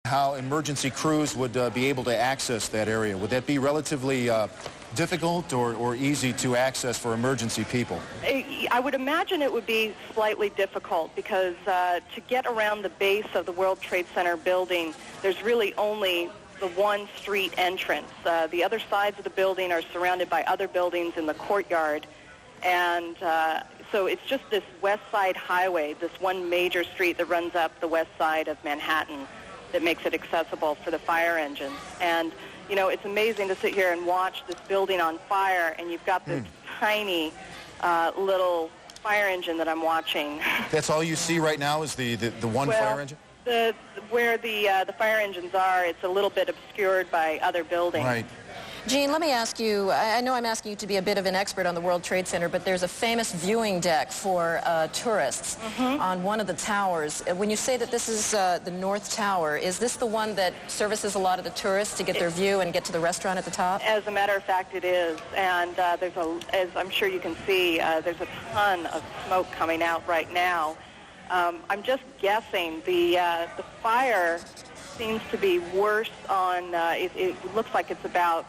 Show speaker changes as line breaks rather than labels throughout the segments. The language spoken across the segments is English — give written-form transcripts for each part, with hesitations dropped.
how emergency crews would be able to access that area. Would that be relatively difficult or easy to access for emergency people?
I would imagine it would be slightly difficult because to get around the base of the World Trade Center building, there's really only the one street entrance. The other sides of the building are surrounded by other buildings in the courtyard. And so it's just this West Side Highway, this one major street that runs up the west side of Manhattan that makes it accessible for the fire engines. And, you know, it's amazing to sit here and watch this building on fire, and you've got this tiny little fire engine that I'm watching.
That's all you see right now is the one fire engine?
Where the fire engines are, it's a little bit obscured by other buildings.
Right.
Gene, let me ask you, I know I'm asking you to be a bit of an expert on the World Trade Center, but there's a famous viewing deck for tourists on one of the towers. When you say that this is the North Tower, is this the one that services a lot of the tourists to get their view and get to the restaurant at the top?
As a matter of fact, it is. And as I'm sure you can see, there's a ton of smoke coming out right now. I'm just guessing the fire seems to be worse on, it looks like it's about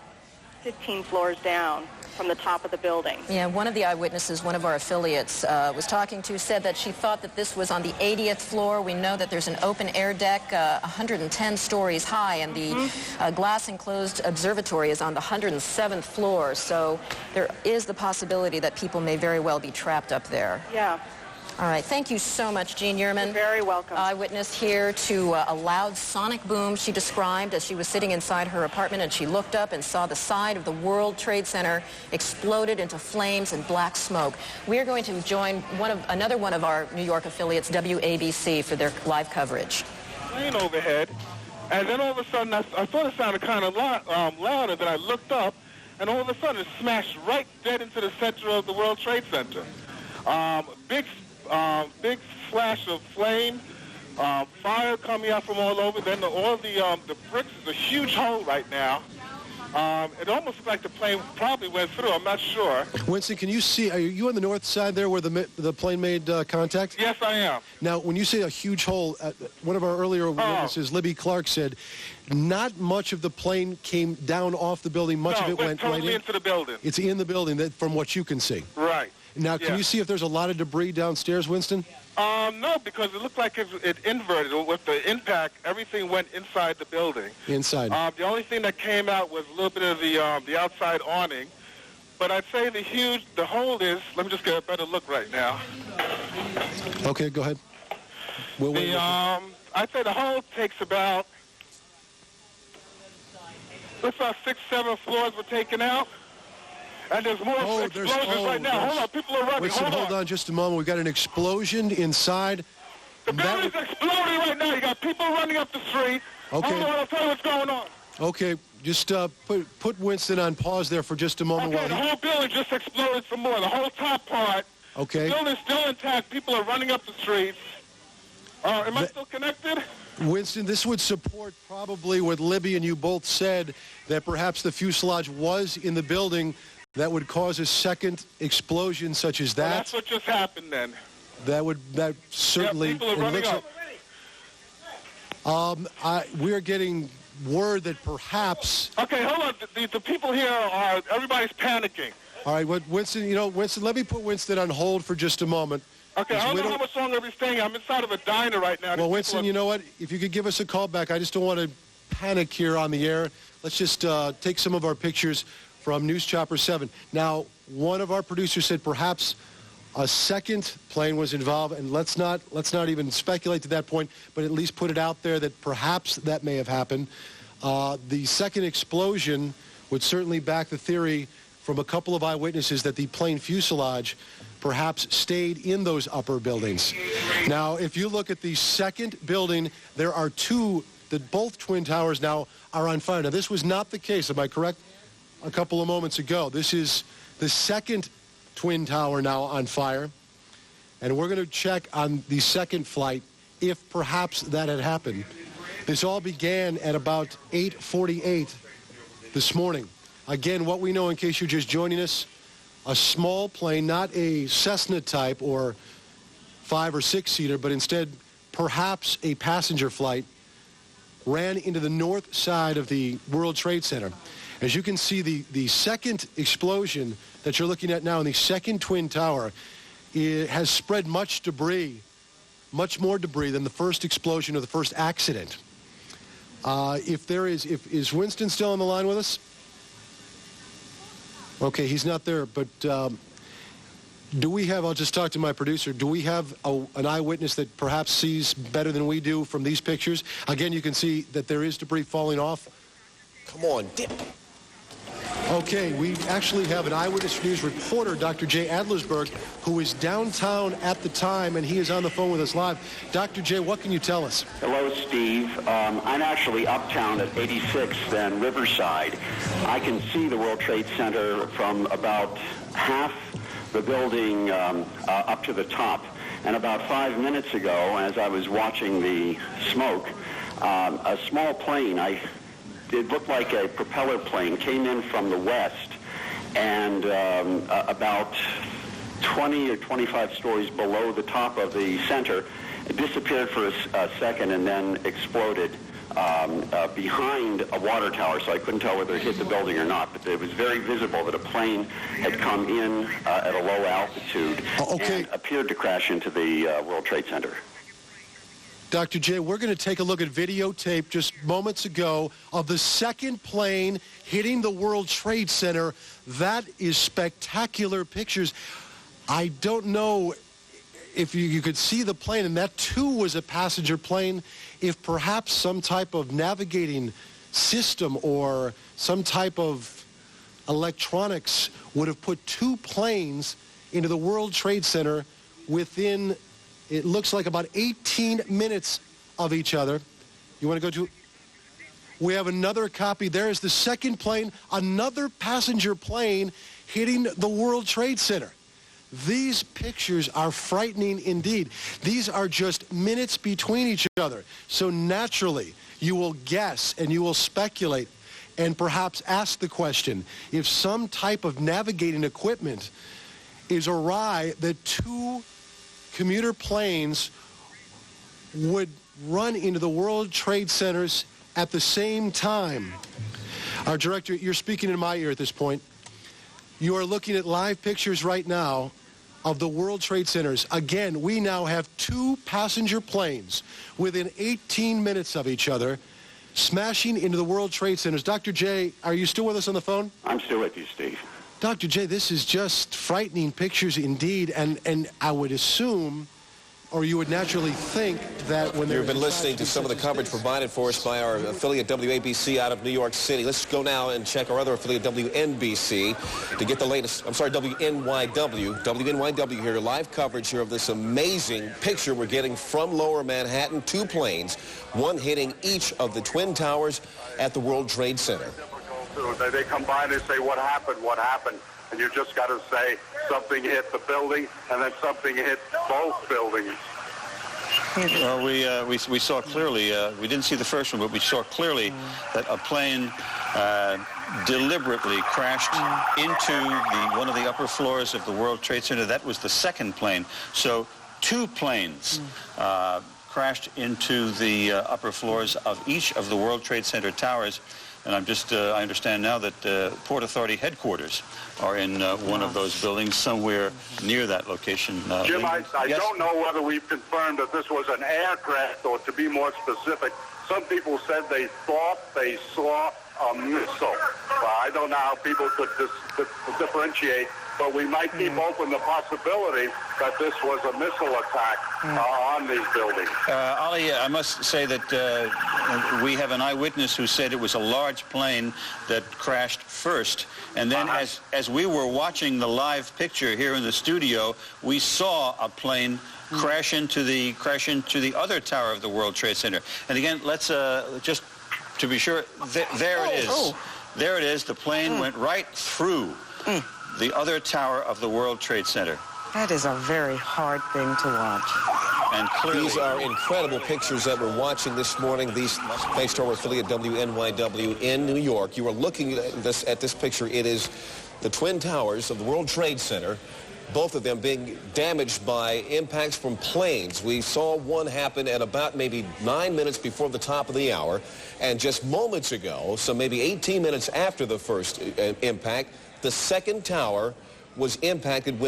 15 floors down from the top of the building.
Yeah, one of the eyewitnesses, one of our affiliates was talking to, said that she thought that this was on the 80th floor. We know that there's an open air deck 110 stories high, and the glass enclosed observatory is on the 107th floor. So there is the possibility that people may very well be trapped up there.
Yeah.
All right. Thank you so much, Gene Yerman.
You're very welcome.
Eyewitness here to a loud sonic boom she described as she was sitting inside her apartment, and she looked up and saw the side of the World Trade Center exploded into flames and black smoke. We are going to join another one of our New York affiliates, WABC, for their live coverage.
Plane overhead, and then all of a sudden I thought it sounded kind of louder. Then I looked up, and all of a sudden it smashed right dead into the center of the World Trade Center. Big flash of flame, fire coming out from all over. Then all the bricks is a huge hole right now. It almost looks like the plane probably went through. I'm not sure.
Winston, can you see? Are you on the north side there where the plane made contact?
Yes, I am.
Now, when you say a huge hole, one of our earlier witnesses, Libby Clark, said not much of the plane came down off the building. Much of it went
totally
right
into the building.
It's in the building, from what you can see.
Right.
Now, can you see if there's a lot of debris downstairs, Winston?
No, because it looked like it inverted. With the impact, everything went inside the building.
Inside.
The only thing that came out was a little bit of the outside awning. But I'd say the hole is, let me just get a better look right now.
Okay, go ahead.
I'd say the hole takes about, looks about 6, 7 floors were taken out. And there's more explosions right now. Hold on, people are running.
Winston, hold on just a moment. We've got an explosion inside.
The building's exploding right now. You got people running up the street.
Okay.
Hold on, I'll tell you what's going on.
Okay, just put Winston on pause there for just a moment.
Okay, the whole building just exploded some more. The whole top part.
Okay.
The building's still intact. People are running up the streets. Am I still connected?
Winston, this would support probably what Libby and you both said, that perhaps the fuselage was in the building. That would cause a second explosion such as that.
Well, that's what just happened then.
That certainly.
Yeah, people are running up.
We're getting word that perhaps.
Okay, hold on. The people here everybody's panicking.
All right, Winston, let me put Winston on hold for just a moment.
Okay, I don't know how much longer we're staying. I'm inside of a diner right now.
Well, Winston, you know what? If you could give us a call back, I just don't want to panic here on the air. Let's just take some of our pictures from News Chopper 7. Now, one of our producers said perhaps a second plane was involved, and let's not even speculate to that point, but at least put it out there that perhaps that may have happened. The second explosion would certainly back the theory from a couple of eyewitnesses that the plane fuselage perhaps stayed in those upper buildings. Now, if you look at the second building, there are two, that both Twin Towers now are on fire. Now, this was not the case, am I correct? A couple of moments ago. This is the second Twin Tower now on fire. And we're going to check on the second flight if perhaps that had happened. This all began at about 8:48 this morning. Again, what we know, in case you're just joining us, a small plane, not a Cessna type or 5 or 6 seater, but instead perhaps a passenger flight, ran into the north side of the World Trade Center. As you can see, the second explosion that you're looking at now in the second Twin Tower, it has spread much debris, much more debris than the first explosion or the first accident. Is Winston still on the line with us? Okay, he's not there, but do we have, I'll just talk to my producer, do we have an eyewitness that perhaps sees better than we do from these pictures? Again, you can see that there is debris falling off.
Come on, dip.
Okay, we actually have an Eyewitness News reporter, Dr. Jay Adlersberg, who is downtown at the time, and he is on the phone with us live. Dr. Jay, what can you tell us?
Hello, Steve. I'm actually uptown at 86th and Riverside. I can see the World Trade Center from about half the building up to the top. And about 5 minutes ago, as I was watching the smoke, a small plane, it looked like a propeller plane, came in from the west, and about 20 or 25 stories below the top of the center, it disappeared for a second and then exploded behind a water tower, so I couldn't tell whether it hit the building or not, but it was very visible that a plane had come in at a low altitude and appeared to crash into the World Trade Center.
Dr. Jay, we're going to take a look at videotape just moments ago of the second plane hitting the World Trade Center. That is spectacular pictures. I don't know if you could see the plane, and that too was a passenger plane, if perhaps some type of navigating system or some type of electronics would have put two planes into the World Trade Center within, it looks like, about 18 minutes of each other. You want to go to? We have another copy. There is the second plane, another passenger plane hitting the World Trade Center. These pictures are frightening indeed. These are just minutes between each other. So naturally, you will guess and you will speculate and perhaps ask the question, if some type of navigating equipment is awry, that two commuter planes would run into the World Trade Centers at the same time. Our director, you're speaking in my ear at this point. You are looking at live pictures right now of the World Trade Centers. Again, we now have two passenger planes within 18 minutes of each other smashing into the World Trade Centers. Dr. Jay, are you still with us on the phone?
I'm still with you, Steve.
Dr. Jay, this is just frightening pictures indeed, and I would assume, or you would naturally think, that when
You've been listening to some of the coverage provided for us by our affiliate WABC out of New York City. Let's go now and check our other affiliate WNBC to get the latest. I'm sorry, WNYW here, live coverage here of this amazing picture we're getting from Lower Manhattan. Two planes, one hitting each of the Twin Towers at the World Trade Center.
They come by and they say, what happened? And you just got to say something hit the building and then something hit both buildings.
Well, we saw clearly, we didn't see the first one, but we saw clearly that a plane deliberately crashed into one of the upper floors of the World Trade Center. That was the second plane. So two planes crashed into the upper floors of each of the World Trade Center towers. And I understand now that Port Authority headquarters are in one of those buildings somewhere near that location.
Jim, I
yes?
don't know whether we've confirmed that this was an aircraft, or to be more specific, some people said they thought they saw a missile. I don't know how people could differentiate, but we might keep open the possibility that this was a missile attack on these buildings.
Ali, I must say that we have an eyewitness who said it was a large plane that crashed first. And then as we were watching the live picture here in the studio, we saw a plane crash into the other tower of the World Trade Center. And again, let's just to be sure, there it is. There it is. The plane went right through the other tower of the World Trade Center.
That is a very hard thing to watch.
And clearly,
these are incredible pictures that we're watching this morning. These, thanks to our affiliate WNYW in New York. You are looking at this picture. It is the Twin Towers of the World Trade Center. both of them being damaged by impacts from planes. We saw one happen at about maybe 9 minutes before the top of the hour, and just moments ago, so maybe 18 minutes after the first impact, the second tower was impacted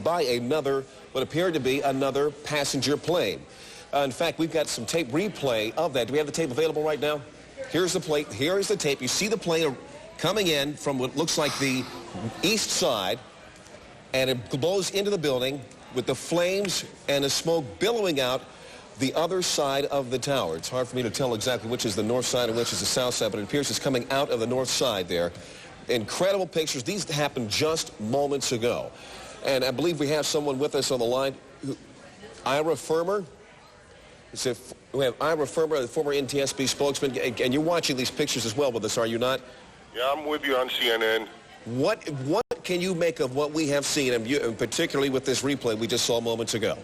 by another, what appeared to be another passenger plane. In fact, we've got some tape replay of that. Do we have the tape available right now? Here's the plate. Here is the tape. You see the plane coming in from what looks like the east side, and it blows into the building with the flames and the smoke billowing out the other side of the tower. It's hard for me to tell exactly which is the north side and which is the south side, but it appears it's coming out of the north side there. Incredible pictures. These happened just moments ago. And I believe we have someone with us on the line, Ira Fermer. We have Ira Fermer, the former NTSB spokesman, and you're watching these pictures as well with us, are you not?
Yeah, I'm with you on CNN.
What can you make of what we have seen, and particularly with this replay we just saw moments ago?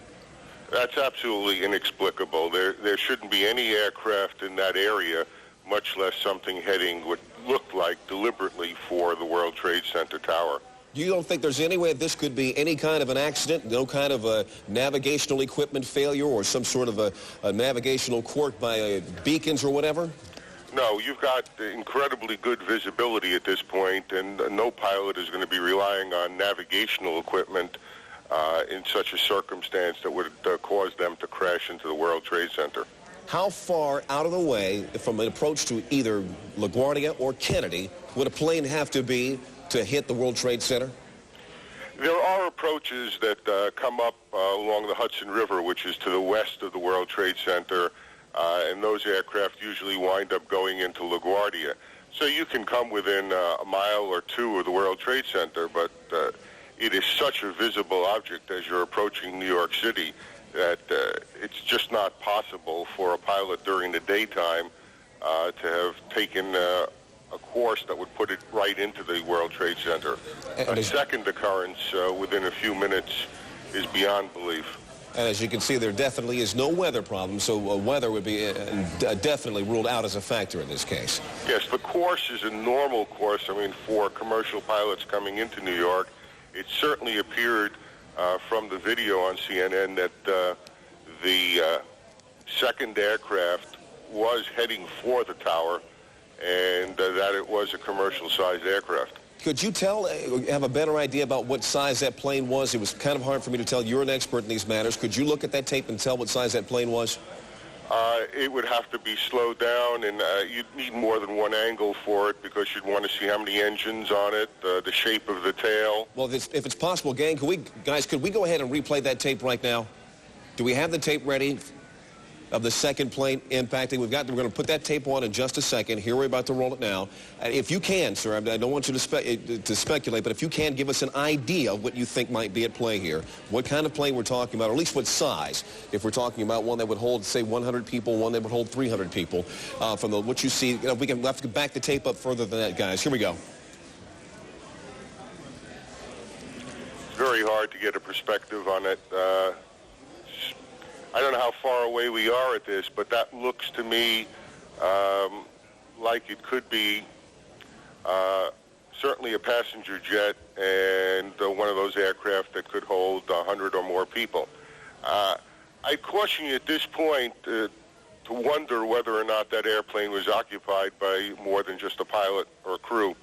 That's absolutely inexplicable. There shouldn't be any aircraft in that area, much less something heading what looked like deliberately for the World Trade Center tower.
You don't think there's any way this could be any kind of an accident, no kind of a navigational equipment failure or some sort of a navigational quirk by beacons or whatever?
No, you've got incredibly good visibility at this point, and no pilot is going to be relying on navigational equipment in such a circumstance that would cause them to crash into the World Trade Center.
How far out of the way from an approach to either LaGuardia or Kennedy would a plane have to be to hit the World Trade Center?
There are approaches that come up along the Hudson River, which is to the west of the World Trade Center, and those aircraft usually wind up going into LaGuardia. So you can come within a mile or two of the World Trade Center, but it is such a visible object as you're approaching New York City that it's just not possible for a pilot during the daytime to have taken a course that would put it right into the World Trade Center. A second occurrence within a few minutes is beyond belief.
And as you can see, there definitely is no weather problem, so weather would be definitely ruled out as a factor in this case.
Yes, the course is a normal course. I mean, for commercial pilots coming into New York, it certainly appeared from the video on CNN that the second aircraft was heading for the tower, and that it was a commercial-sized aircraft.
Could you have a better idea about what size that plane was? It was kind of hard for me to tell. You're an expert in these matters. Could you look at that tape and tell what size that plane was?
It would have to be slowed down, and you'd need more than one angle for it because you'd want to see how many engines on it, the shape of the tail.
Well, if it's possible, gang, could we go ahead and replay that tape right now? Do we have the tape ready of the second plane impacting? We're going to put that tape on in just a second. Here, we're about to roll it now. If you can, sir, I don't want you to speculate, but if you can, give us an idea of what you think might be at play here. What kind of plane we're talking about, or at least what size. If we're talking about one that would hold, say, 100 people, one that would hold 300 people. From what you see, we'll have to back the tape up further than that, guys. Here we go.
It's very hard to get a perspective on it. I don't know how far away we are at this, but that looks to me like it could be certainly a passenger jet and one of those aircraft that could hold 100 or more people. I caution you at this point to wonder whether or not that airplane was occupied by more than just a pilot or a crew.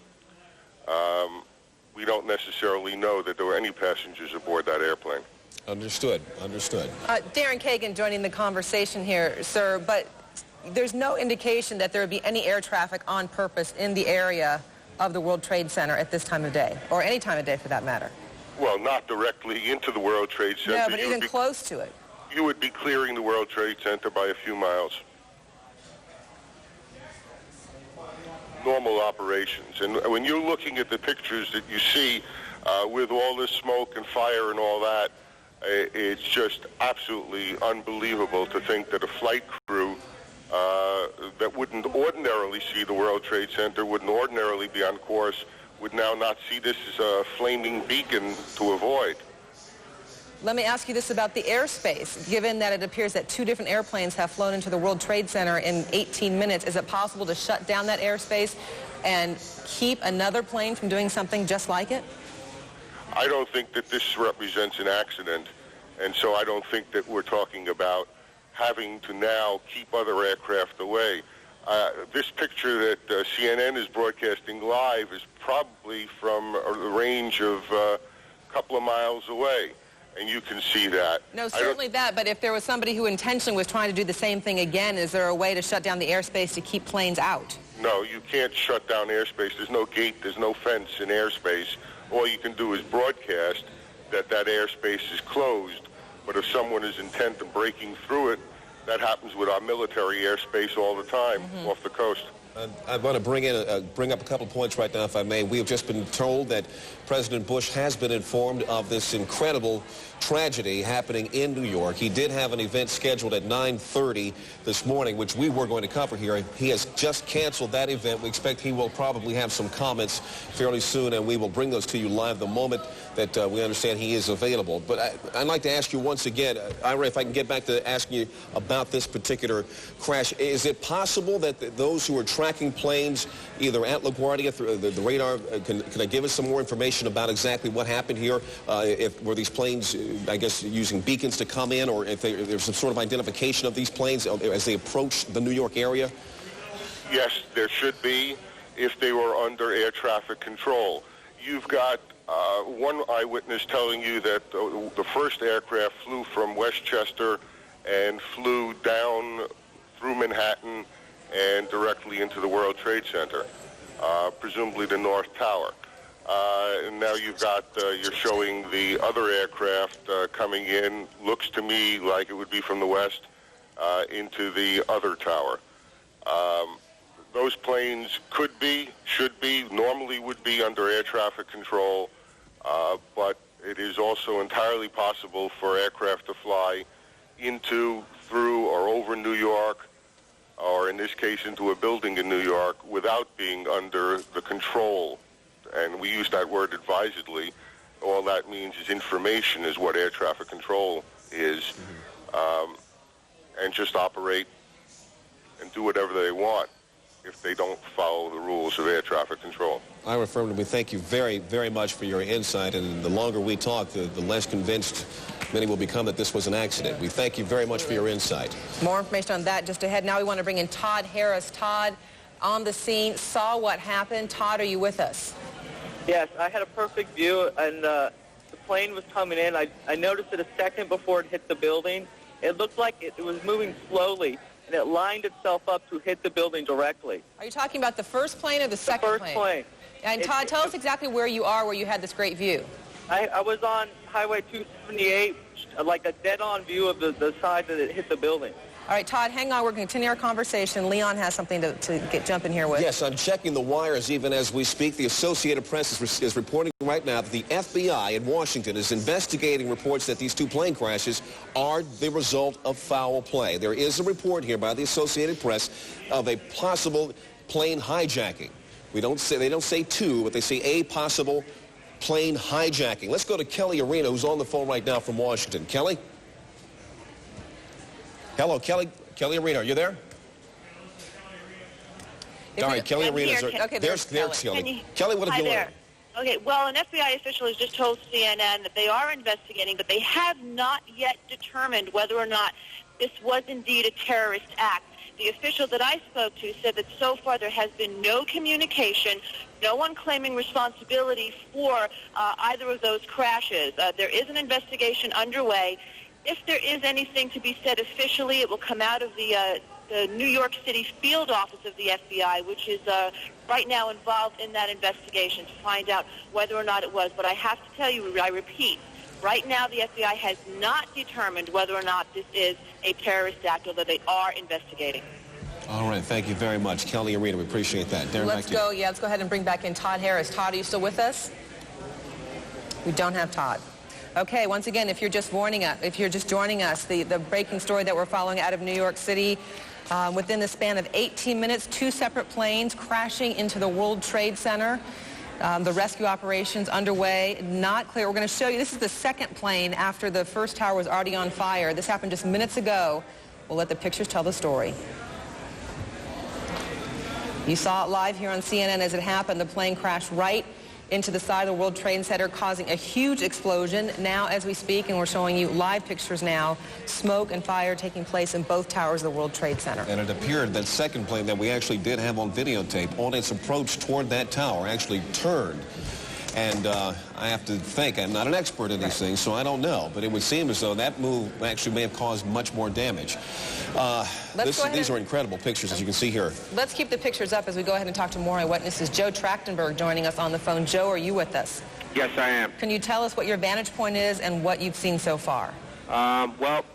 We don't necessarily know that there were any passengers aboard that airplane.
Understood.
Darren Kagan joining the conversation here, sir, but there's no indication that there would be any air traffic on purpose in the area of the World Trade Center at this time of day, or any time of day for that matter.
Well, not directly into the World Trade Center.
No, but even close to it.
You would be clearing the World Trade Center by a few miles. Normal operations. And when you're looking at the pictures that you see with all this smoke and fire and all that, it's just absolutely unbelievable to think that a flight crew that wouldn't ordinarily see the World Trade Center, wouldn't ordinarily be on course, would now not see this as a flaming beacon to avoid.
Let me ask you this about the airspace. Given that it appears that two different airplanes have flown into the World Trade Center in 18 minutes, is it possible to shut down that airspace and keep another plane from doing something just like it?
I don't think that this represents an accident, and so I don't think that we're talking about having to now keep other aircraft away. This picture that CNN is broadcasting live is probably from a range of a couple of miles away, and you can see that.
No, certainly that, but if there was somebody who intentionally was trying to do the same thing again, is there a way to shut down the airspace to keep planes out?
No, you can't shut down airspace. There's no gate, there's no fence in airspace. All you can do is broadcast that that airspace is closed, but if someone is intent on breaking through it, that happens with our military airspace all the time off the coast.
I want to bring up a couple points right now, if I may. We have just been told that President Bush has been informed of this incredible tragedy happening in New York. He did have an event scheduled at 9:30 this morning, which we were going to cover here. He has just canceled that event. We expect he will probably have some comments fairly soon, and we will bring those to you live the moment that we understand he is available. But I'd like to ask you once again, Ira, if I can get back to asking you about this particular crash. Is it possible that those who are tracking planes either at LaGuardia through the radar, can I give us some more information about exactly what happened here? Were these planes, I guess, using beacons to come in, or if there's some sort of identification of these planes as they approach the New York area?
Yes, there should be if they were under air traffic control. You've got one eyewitness telling you that the first aircraft flew from Westchester and flew down through Manhattan and directly into the World Trade Center, presumably the North Tower. And now you've got, you're showing the other aircraft coming in, looks to me like it would be from the west, into the other tower. Those planes could be, should be, normally would be under air traffic control, but it is also entirely possible for aircraft to fly into, through, or over New York, or in this case into a building in New York, without being under the control. And we use that word advisedly. All that means is information is what air traffic control is, and just operate and do whatever they want if they don't follow the rules of air traffic control.
Ira Furman, we thank you very, very much for your insight, and the longer we talk, the less convinced many will become that this was an accident. We thank you very much for your insight.
More information on that just ahead. Now we want to bring in Todd Harris. Todd, on the scene, saw what happened. Todd, are you with us?
Yes, I had a perfect view, and the plane was coming in. I noticed it a second before it hit the building. It looked like it was moving slowly, and it lined itself up to hit the building directly.
Are you talking about the first plane or the second plane?
The first plane.
And Todd, tell us exactly where you are, where you had this great view.
I was on Highway 278, like a dead-on view of the side that it hit the building.
All right, Todd, hang on. We're going to continue our conversation. Leon has something to get jumping here with.
Yes, I'm checking the wires even as we speak. The Associated Press is reporting right now that the FBI in Washington is investigating reports that these two plane crashes are the result of foul play. There is a report here by the Associated Press of a possible plane hijacking. They don't say two, but they say a possible plane hijacking. Let's go to Kelly Arena, who's on the phone right now from Washington. Kelly? Hello, Kelly. Kelly Arena, are you there? All right, Kelly Arena's...
Okay,
there's Kelly. Kelly, what have you learned?
Okay, well, an FBI official has just told CNN that they are investigating, but they have not yet determined whether or not this was indeed a terrorist act. The official that I spoke to said that so far there has been no communication, no one claiming responsibility for either of those crashes. There is an investigation underway. If there is anything to be said officially, it will come out of the New York City field office of the FBI, which is right now involved in that investigation to find out whether or not it was. But I have to tell you, I repeat, right now the FBI has not determined whether or not this is a terrorist act, although they are investigating.
All right, thank you very much. Kelly Arena, we appreciate that. Darren,
let's go ahead and bring back in Todd Harris. Todd, are you still with us? We don't have Todd. Okay, once again, if you're just joining us, the breaking story that we're following out of New York City, within the span of 18 minutes, two separate planes crashing into the World Trade Center. The rescue operations underway, not clear. We're going to show you, this is the second plane after the first tower was already on fire. This happened just minutes ago. We'll let the pictures tell the story. You saw it live here on CNN as it happened. The plane crashed right into the side of the World Trade Center, causing a huge explosion. Now, as we speak, and we're showing you live pictures now, smoke and fire taking place in both towers of the World Trade Center.
And it appeared that second plane that we actually did have on videotape on its approach toward that tower actually turned. And I have to think, I'm not an expert in these things, so I don't know. But it would seem as though that move actually may have caused much more damage. These are incredible pictures, as you can see here.
Let's keep the pictures up as we go ahead and talk to more eyewitnesses. Joe Trachtenberg joining us on the phone. Joe, are you with us?
Yes, I am.
Can you tell us what your vantage point is and what you've seen so far?
Well,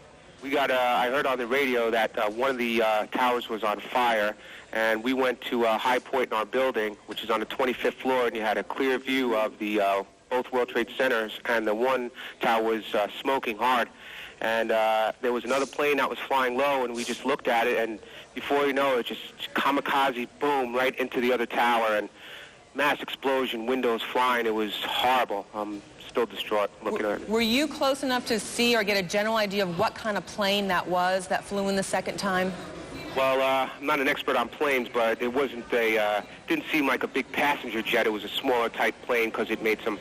we got. I heard on the radio that one of the towers was on fire, and we went to High Point in our building, which is on the 25th floor, and you had a clear view of the both World Trade Centers, and the one tower was smoking hard. And there was another plane that was flying low, and we just looked at it, and before you know it, just kamikaze, boom, right into the other tower, and mass explosion, windows flying. It was horrible. I'm still distraught looking at it.
Were you close enough to see or get a general idea of what kind of plane that was that flew in the second time?
Well, I'm not an expert on planes, but it wasn't didn't seem like a big passenger jet. It was a smaller type plane because it made some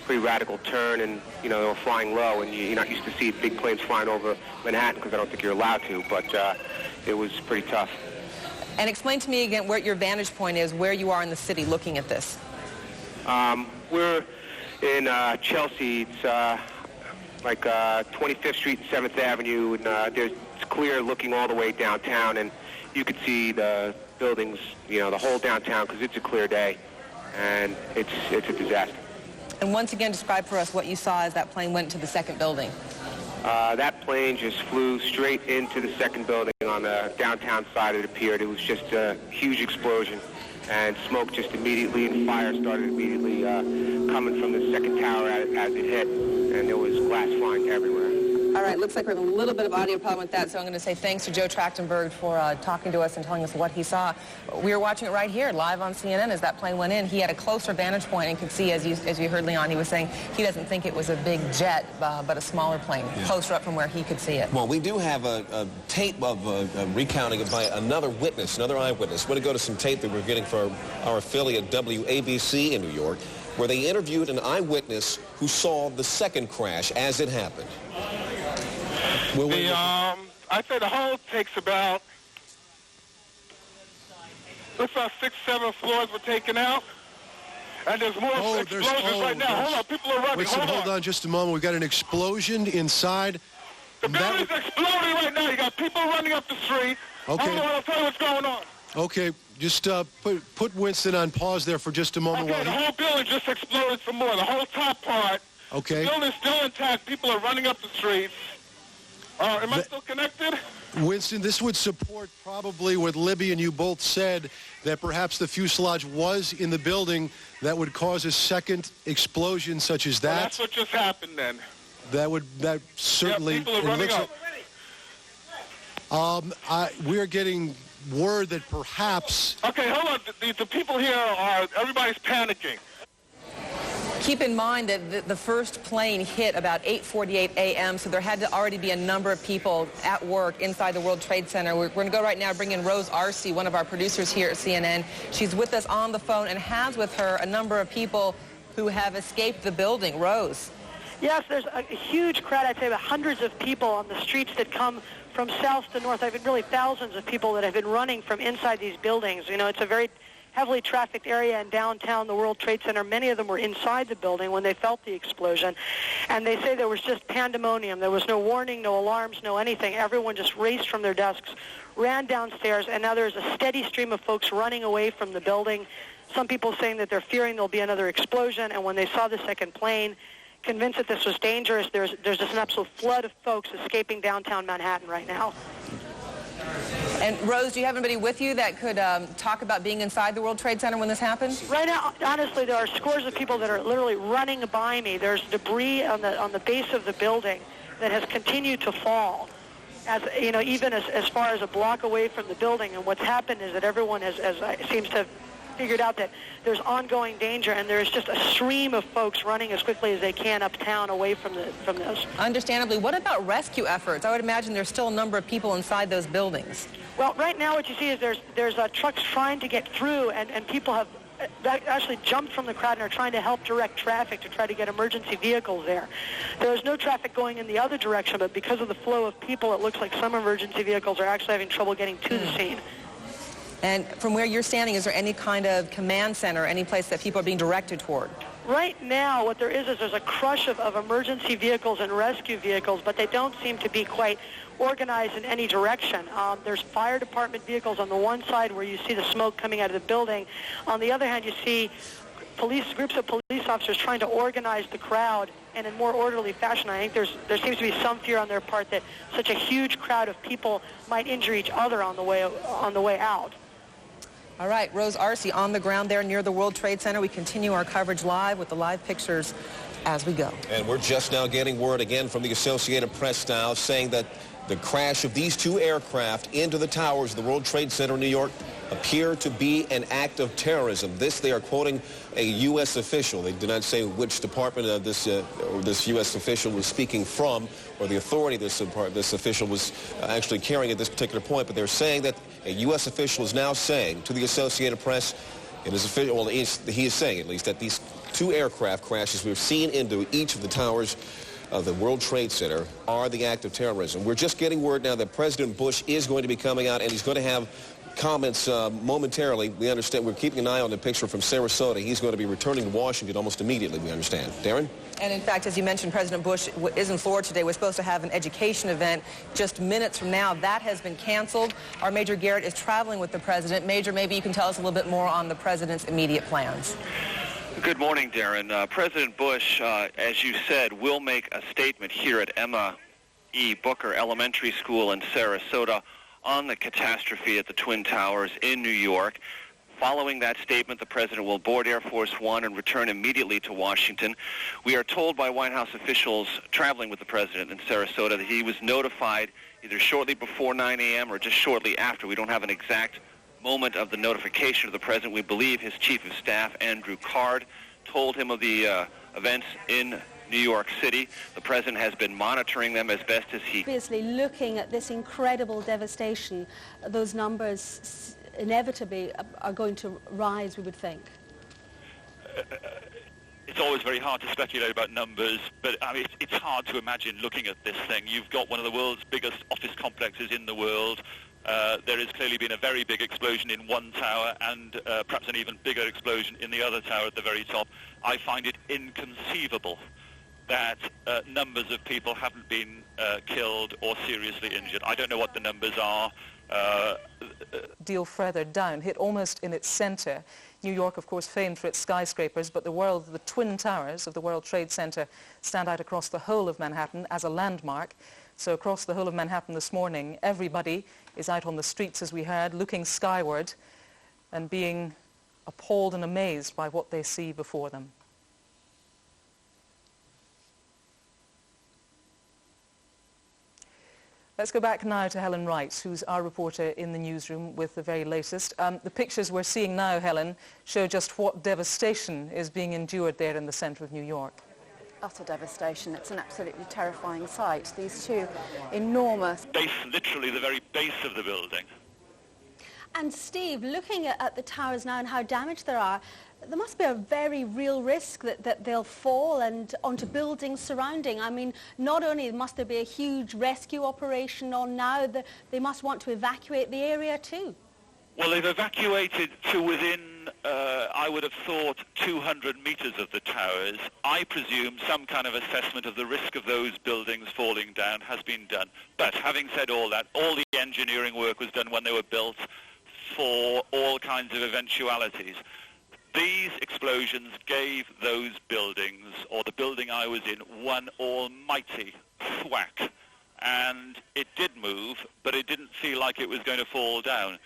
pretty radical turn, and, you know, they were flying low, and you're not used to see big planes flying over Manhattan because I don't think you're allowed to, but it was pretty tough.
And explain to me again what your vantage point is, where you are in the city looking at this.
We're in Chelsea. It's like 25th Street and 7th Avenue, and it's clear looking all the way downtown, and you could see the buildings, you know, the whole downtown, because it's a clear day, and it's a disaster.
And once again, describe for us what you saw as that plane went to the second building.
That plane just flew straight into the second building on the downtown side, it appeared. It was just a huge explosion, and smoke just immediately, and fire started immediately coming from the second tower as it hit, and there was glass flying everywhere.
All right, looks like we have a little bit of audio problem with that, so I'm going to say thanks to Joe Trachtenberg for talking to us and telling us what he saw. We were watching it right here, live on CNN, as that plane went in. He had a closer vantage point and could see, as you heard Leon, he was saying he doesn't think it was a big jet, but a smaller plane, closer up from where he could see it.
Well, we do have a tape of a recounting by another witness, another eyewitness. We're going to go to some tape that we're getting from our affiliate WABC in New York, where they interviewed an eyewitness who saw the second crash as it happened.
I'd say the whole takes about, looks about 6, 7 floors were taken out. And there's more explosions right now. Hold on, people are running.
Wait, hold on just a moment. We've got an explosion inside.
The building's exploding right now. You got people running up the street.
Okay.
Hold on, I'll tell you what's going on.
Okay, just put Winston on pause there for just a moment.
Okay, the whole building just exploded some more. The whole top part.
Okay.
The building's still intact. People are running up the streets. Am I still connected?
Winston, this would support probably what Libby and you both said, that perhaps the fuselage was in the building that would cause a second explosion such as that.
Well, that's what just happened then.
That certainly.
Yeah, people are running up.
We're getting word that perhaps.
Okay, hold on. The people here everybody's panicking.
Keep in mind that the first plane hit about 8:48 a.m., so there had to already be a number of people at work inside the World Trade Center. We're going to go right now bring in Rose Arce, one of our producers here at CNN. She's with us on the phone and has with her a number of people who have escaped the building. Rose.
Yes, there's a huge crowd. I'd say about hundreds of people on the streets that come from south to north. I've been really thousands of people that have been running from inside these buildings. You know, it's a very heavily trafficked area in downtown, the World Trade Center. Many of them were inside the building when they felt the explosion. And they say there was just pandemonium. There was no warning, no alarms, no anything. Everyone just raced from their desks, ran downstairs, and now there's a steady stream of folks running away from the building. Some people saying that they're fearing there'll be another explosion, and when they saw the second plane, convinced that this was dangerous, there's just an absolute flood of folks escaping downtown Manhattan right now.
And Rose, do you have anybody with you that could talk about being inside the World Trade Center when this happened?
Right now, honestly, there are scores of people that are literally running by me. There's debris on the base of the building that has continued to fall, as you know, even as far as a block away from the building. And what's happened is that everyone seems to have figured out that there's ongoing danger, and there's just a stream of folks running as quickly as they can uptown away from this.
Understandably. What about rescue efforts? I would imagine there's still a number of people inside those buildings.
Well, right now what you see is there's trucks trying to get through, and people have actually jumped from the crowd and are trying to help direct traffic to try to get emergency vehicles there. There is no traffic going in the other direction, but because of the flow of people, it looks like some emergency vehicles are actually having trouble getting to the scene.
And from where you're standing, is there any kind of command center, any place that people are being directed toward?
Right now, what there is there's a crush of emergency vehicles and rescue vehicles, but they don't seem to be quite organized in any direction. There's fire department vehicles on the one side where you see the smoke coming out of the building. On the other hand, you see groups of police officers trying to organize the crowd in a more orderly fashion. I think there seems to be some fear on their part that such a huge crowd of people might injure each other on the way out.
All right, Rose Arce on the ground there near the World Trade Center. We continue our coverage live with the live pictures as we go.
And we're just now getting word again from the Associated Press now saying that the crash of these two aircraft into the towers of the World Trade Center in New York appear to be an act of terrorism. This, they are quoting a U.S. official. They did not say which department this U.S. official was speaking from, or the authority this official was actually carrying at this particular point, but they're saying that a U.S. official is now saying to the Associated Press, in his official, well, he is saying at least, that these two aircraft crashes we've seen into each of the towers of the World Trade Center are the act of terrorism. We're just getting word now that President Bush is going to be coming out, and he's going to have comments momentarily. We understand, we're keeping an eye on the picture from Sarasota. He's going to be returning to Washington almost immediately, we understand. Darren?
And in fact, as you mentioned, President Bush is in Florida today. We're supposed to have an education event just minutes from now. That has been canceled. Our Major Garrett is traveling with the president. Major, maybe you can tell us a little bit more on the president's immediate plans.
Good morning, Darren. President Bush, as you said, will make a statement here at Emma E. Booker Elementary School in Sarasota on the catastrophe at the Twin Towers in New York. Following that statement, the president will board Air Force One and return immediately to Washington. We are told by White House officials traveling with the president in Sarasota that he was notified either shortly before 9 a.m. or just shortly after. We don't have an exact moment of the notification of the president. We believe his chief of staff, Andrew Card, told him of the events in New York City. The president has been monitoring them as best as he...
Obviously, looking at this incredible devastation, those numbers inevitably are going to rise, we would think.
It's always very hard to speculate about numbers, but I mean, it's hard to imagine looking at this thing. You've got one of the world's biggest office complexes in the world. There has clearly been a very big explosion in one tower and perhaps an even bigger explosion in the other tower at the very top. I find it inconceivable that numbers of people haven't been killed or seriously injured. I don't know what the numbers are.
Deal further down, hit almost in its center. New York, of course, famed for its skyscrapers, but the Twin Towers of the World Trade Center stand out across the whole of Manhattan as a landmark. So across the whole of Manhattan this morning, everybody is out on the streets, as we heard, looking skyward and being appalled and amazed by what they see before them. Let's go back now to Helen Wright, who's our reporter in the newsroom with the very latest. The pictures we're seeing now, Helen, show just what devastation is being endured there in the centre of New York.
Utter devastation. It's an absolutely terrifying sight. These two enormous...
Base, literally the very base of the building.
And Steve, looking at the towers now and how damaged there are, there must be a very real risk that they'll fall and onto buildings surrounding. I mean, not only must there be a huge rescue operation on now, they must want to evacuate the area too.
Well, they've evacuated to within, I would have thought, 200 meters of the towers. I presume some kind of assessment of the risk of those buildings falling down has been done. But having said all that, all the engineering work was done when they were built for all kinds of eventualities. These explosions gave those buildings, or the building I was in, one almighty thwack. And it did move, but it didn't feel like it was going to fall down.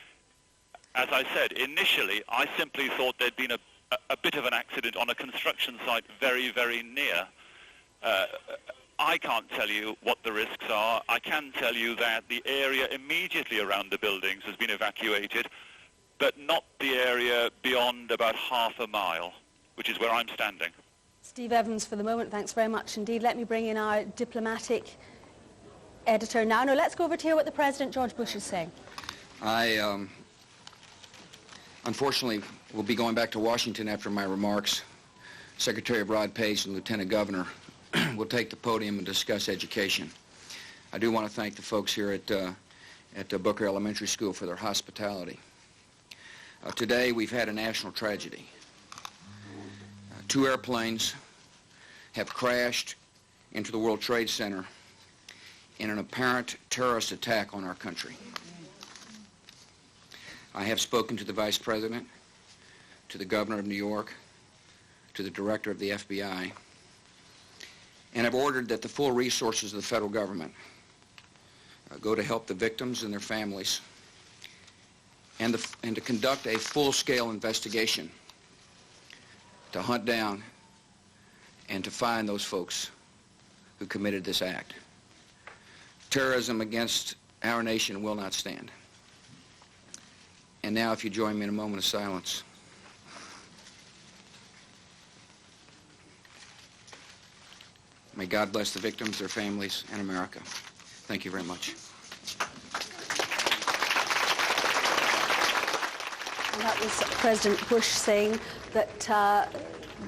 As I said, initially, I simply thought there'd been a bit of an accident on a construction site very, very near. I can't tell you what the risks are. I can tell you that the area immediately around the buildings has been evacuated, but not the area beyond about half a mile, which is where I'm standing.
Steve Evans, for the moment, thanks very much indeed. Let me bring in our diplomatic editor now. No, let's go over to hear what the President, George Bush, is saying.
I
Unfortunately, we'll be going back to Washington after my remarks. Secretary Rod Pace and Lieutenant Governor will take the podium and discuss education. I do want to thank the folks here at Booker Elementary School for their hospitality. Today, we've had a national tragedy. 2 airplanes have crashed into the World Trade Center in an apparent terrorist attack on our country. I have spoken to the Vice President, to the Governor of New York, to the Director of the FBI, and have ordered that the full resources of the federal government go to help the victims and their families, and to conduct a full-scale investigation to hunt down and to find those folks who committed this act. Terrorism against our nation will not stand. And now, if you join me in a moment of silence. May God bless the victims, their families, and America. Thank you very much.
And that was President Bush saying that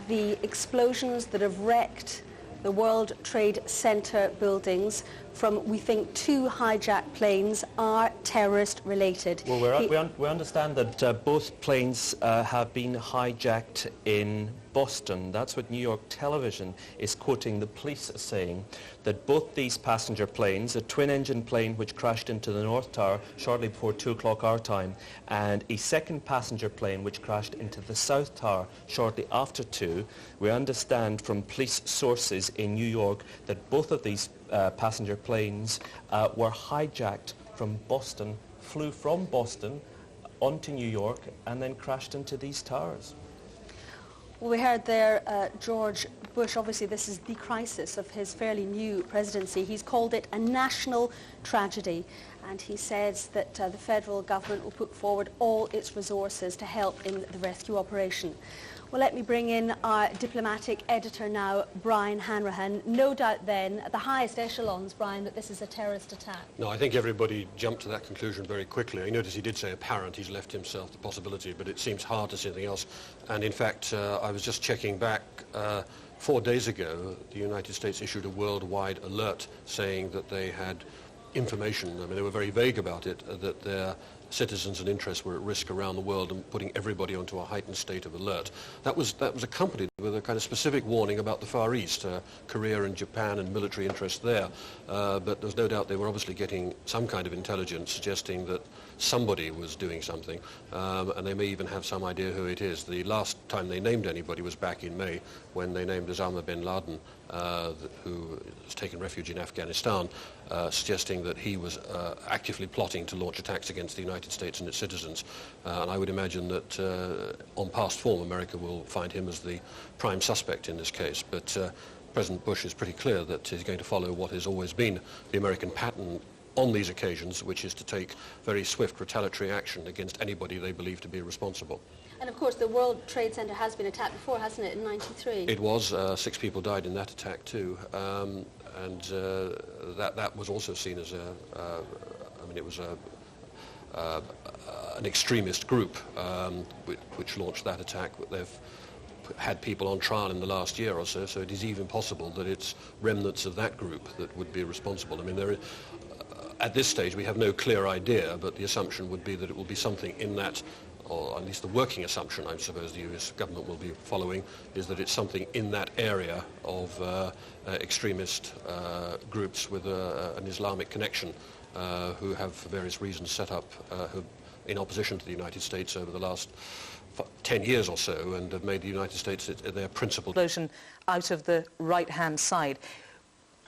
the explosions that have wrecked the World Trade Center buildings from, we think, 2 hijacked planes are terrorist-related.
Well, we understand that both planes have been hijacked in Boston. That's what New York Television is quoting the police saying, that both these passenger planes, a twin-engine plane which crashed into the North Tower shortly before 2 o'clock our time, and a second passenger plane which crashed into the South Tower shortly after 2, we understand from police sources in New York that both of these passenger planes were hijacked from Boston, flew from Boston onto New York, and then crashed into these towers.
Well, we heard there George Bush, obviously this is the crisis of his fairly new presidency. He's called it a national tragedy, and he says that the federal government will put forward all its resources to help in the rescue operation. Well, let me bring in our diplomatic editor now, Brian Hanrahan. No doubt then, at the highest echelons, Brian, that this is a terrorist attack.
No, I think everybody jumped to that conclusion very quickly. I notice he did say apparent. He's left himself the possibility, but it seems hard to say anything else. And in fact, I was just checking back 4 days ago, the United States issued a worldwide alert saying that they had information, I mean, they were very vague about it, that their citizens and interests were at risk around the world, and putting everybody onto a heightened state of alert. That was accompanied with a kind of specific warning about the Far East, Korea and Japan and military interests there. But there's no doubt they were obviously getting some kind of intelligence suggesting that somebody was doing something, and they may even have some idea who it is. The last time they named anybody was back in May, when they named Osama bin Laden, who has taken refuge in Afghanistan, suggesting that he was actively plotting to launch attacks against the United States and its citizens. And I would imagine that on past form, America will find him as the prime suspect in this case. But President Bush is pretty clear that he's going to follow what has always been the American pattern on these occasions, which is to take very swift retaliatory action against anybody they believe to be responsible.
And of course, the World Trade Center has been attacked before, hasn't it, in '93?
It was. 6 people died in that attack too, and that was also seen as I mean, it was an extremist group which launched that attack. They've had people on trial in the last year or so, so it is even possible that it's remnants of that group that would be responsible. I mean, at this stage we have no clear idea, but the assumption would be that it will be something in that, or at least the working assumption I suppose the US government will be following, is that it's something in that area of extremist groups with an Islamic connection who have for various reasons set up in opposition to the United States over the last 10 years or so, and have made the United States their principal...
...explosion out of the right-hand side.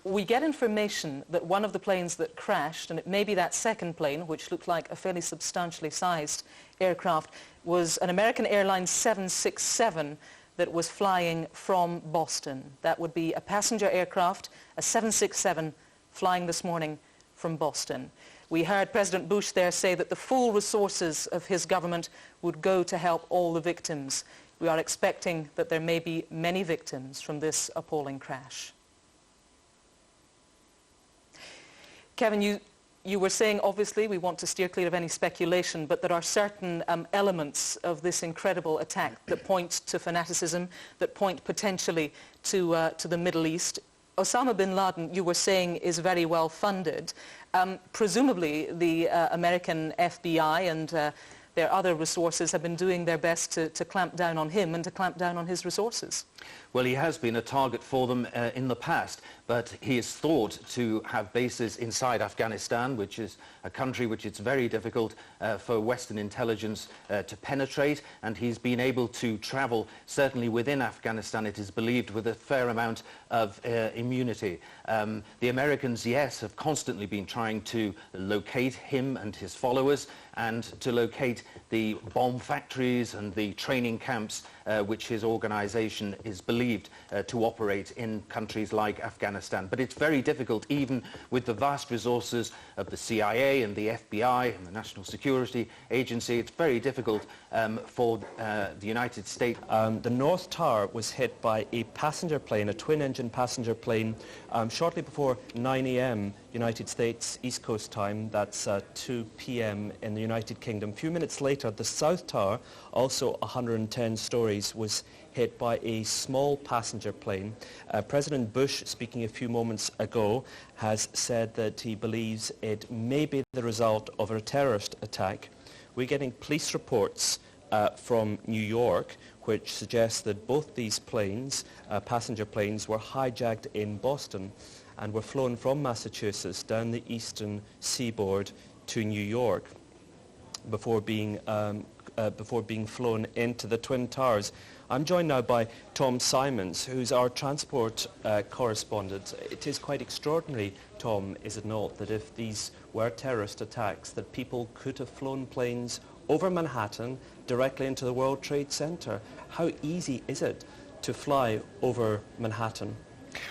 We get information that one of the planes that crashed, and it may be that second plane, which looked like a fairly substantially sized aircraft, was an American Airlines 767 that was flying from Boston. That would be a passenger aircraft, a 767, flying this morning from Boston. We heard President Bush there say that the full resources of his government would go to help all the victims. We are expecting that there may be many victims from this appalling crash. Kevin, you You were saying, obviously, we want to steer clear of any speculation, but there are certain elements of this incredible attack that point to fanaticism, that point potentially to the Middle East. Osama bin Laden, you were saying, is very well funded. Presumably, the American FBI and their other resources have been doing their best to clamp down on him and to clamp down on his resources.
Well, he has been a target for them in the past, but he is thought to have bases inside Afghanistan, which is a country which it's very difficult for Western intelligence to penetrate, and he's been able to travel, certainly within Afghanistan, it is believed, with a fair amount of immunity. The Americans, yes, have constantly been trying to locate him and his followers, and to locate the bomb factories and the training camps which his organization is believed to operate in countries like Afghanistan. But it's very difficult, even with the vast resources of the CIA and the FBI and the National Security Agency, it's very difficult for the United States.
The North Tower was hit by a passenger plane, a twin-engine passenger plane, shortly before 9 a.m. United States East Coast time. That's 2 p.m. in the United Kingdom. A few minutes later, the South Tower, also 110 stories, was hit by a small passenger plane. President Bush, speaking a few moments ago, has said that he believes it may be the result of a terrorist attack. We're getting police reports from New York which suggests that both these planes, passenger planes, were hijacked in Boston and were flown from Massachusetts down the eastern seaboard to New York before being flown into the Twin Towers. I'm joined now by Tom Simons, who's our transport correspondent. It is quite extraordinary, Tom, is it not, that if these were terrorist attacks, that people could have flown planes over Manhattan directly into the World Trade Center. How easy is it to fly over Manhattan?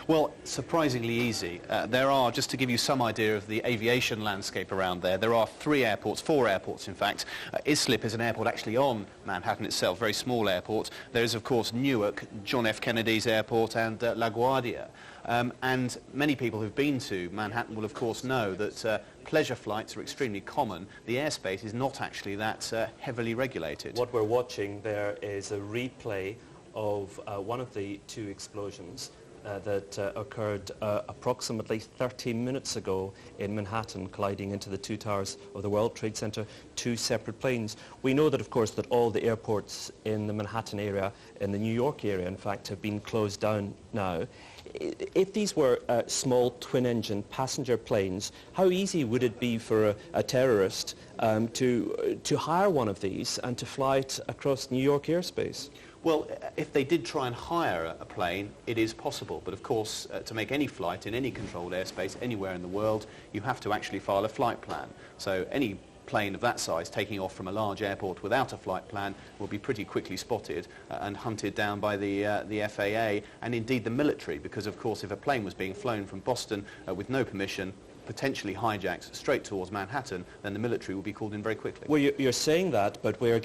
Well, surprisingly easy. There are, just to give you some idea of the aviation landscape around there, there are four airports in fact. Islip is an airport actually on Manhattan itself, very small airport. There is of course Newark, John F. Kennedy's airport, and LaGuardia. And many people who've been to Manhattan will of course know that pleasure flights are extremely common. The airspace is not actually that heavily regulated.
What we're watching there is a replay of one of the two explosions that occurred approximately 30 minutes ago in Manhattan, colliding into the two towers of the World Trade Center, two separate planes. We know that, of course, that all the airports in the Manhattan area, in the New York area, in fact, have been closed down now. If these were small twin-engine passenger planes, how easy would it be for a terrorist to hire one of these and to fly it across New York airspace?
Well, if they did try and hire a plane, it is possible. But of course, to make any flight in any controlled airspace anywhere in the world, you have to actually file a flight plan. So any plane of that size taking off from a large airport without a flight plan will be pretty quickly spotted and hunted down by the FAA and indeed the military, because of course if a plane was being flown from Boston with no permission, potentially hijacked straight towards Manhattan, then the military will be called in very quickly.
Well, you're saying that, but we're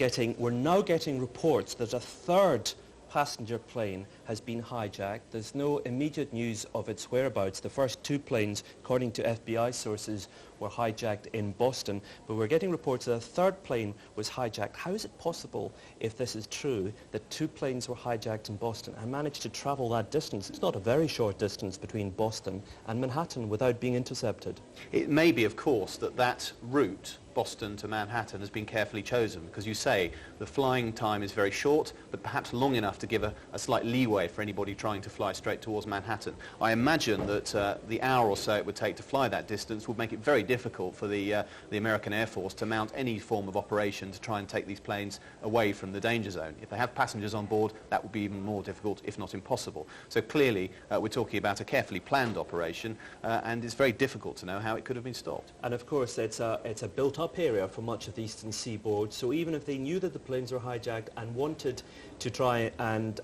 now getting reports that a third passenger plane has been hijacked. There's no immediate news of its whereabouts. The first two planes, according to FBI sources, were hijacked in Boston, but we're getting reports that a third plane was hijacked. How is it possible, if this is true, that two planes were hijacked in Boston and managed to travel that distance? It's not a very short distance between Boston and Manhattan without being intercepted.
It may be, of course, that route, Boston to Manhattan, has been carefully chosen, because you say the flying time is very short, but perhaps long enough to give a slight leeway for anybody trying to fly straight towards Manhattan. I imagine that the hour or so it would take to fly that distance would make it very difficult for the American Air Force to mount any form of operation to try and take these planes away from the danger zone. If they have passengers on board, that would be even more difficult, if not impossible. So clearly, we're talking about a carefully planned operation, and it's very difficult to know how it could have been stopped.
And of course, it's a built-up area for much of the eastern seaboard, so even if they knew that the planes were hijacked and wanted to try and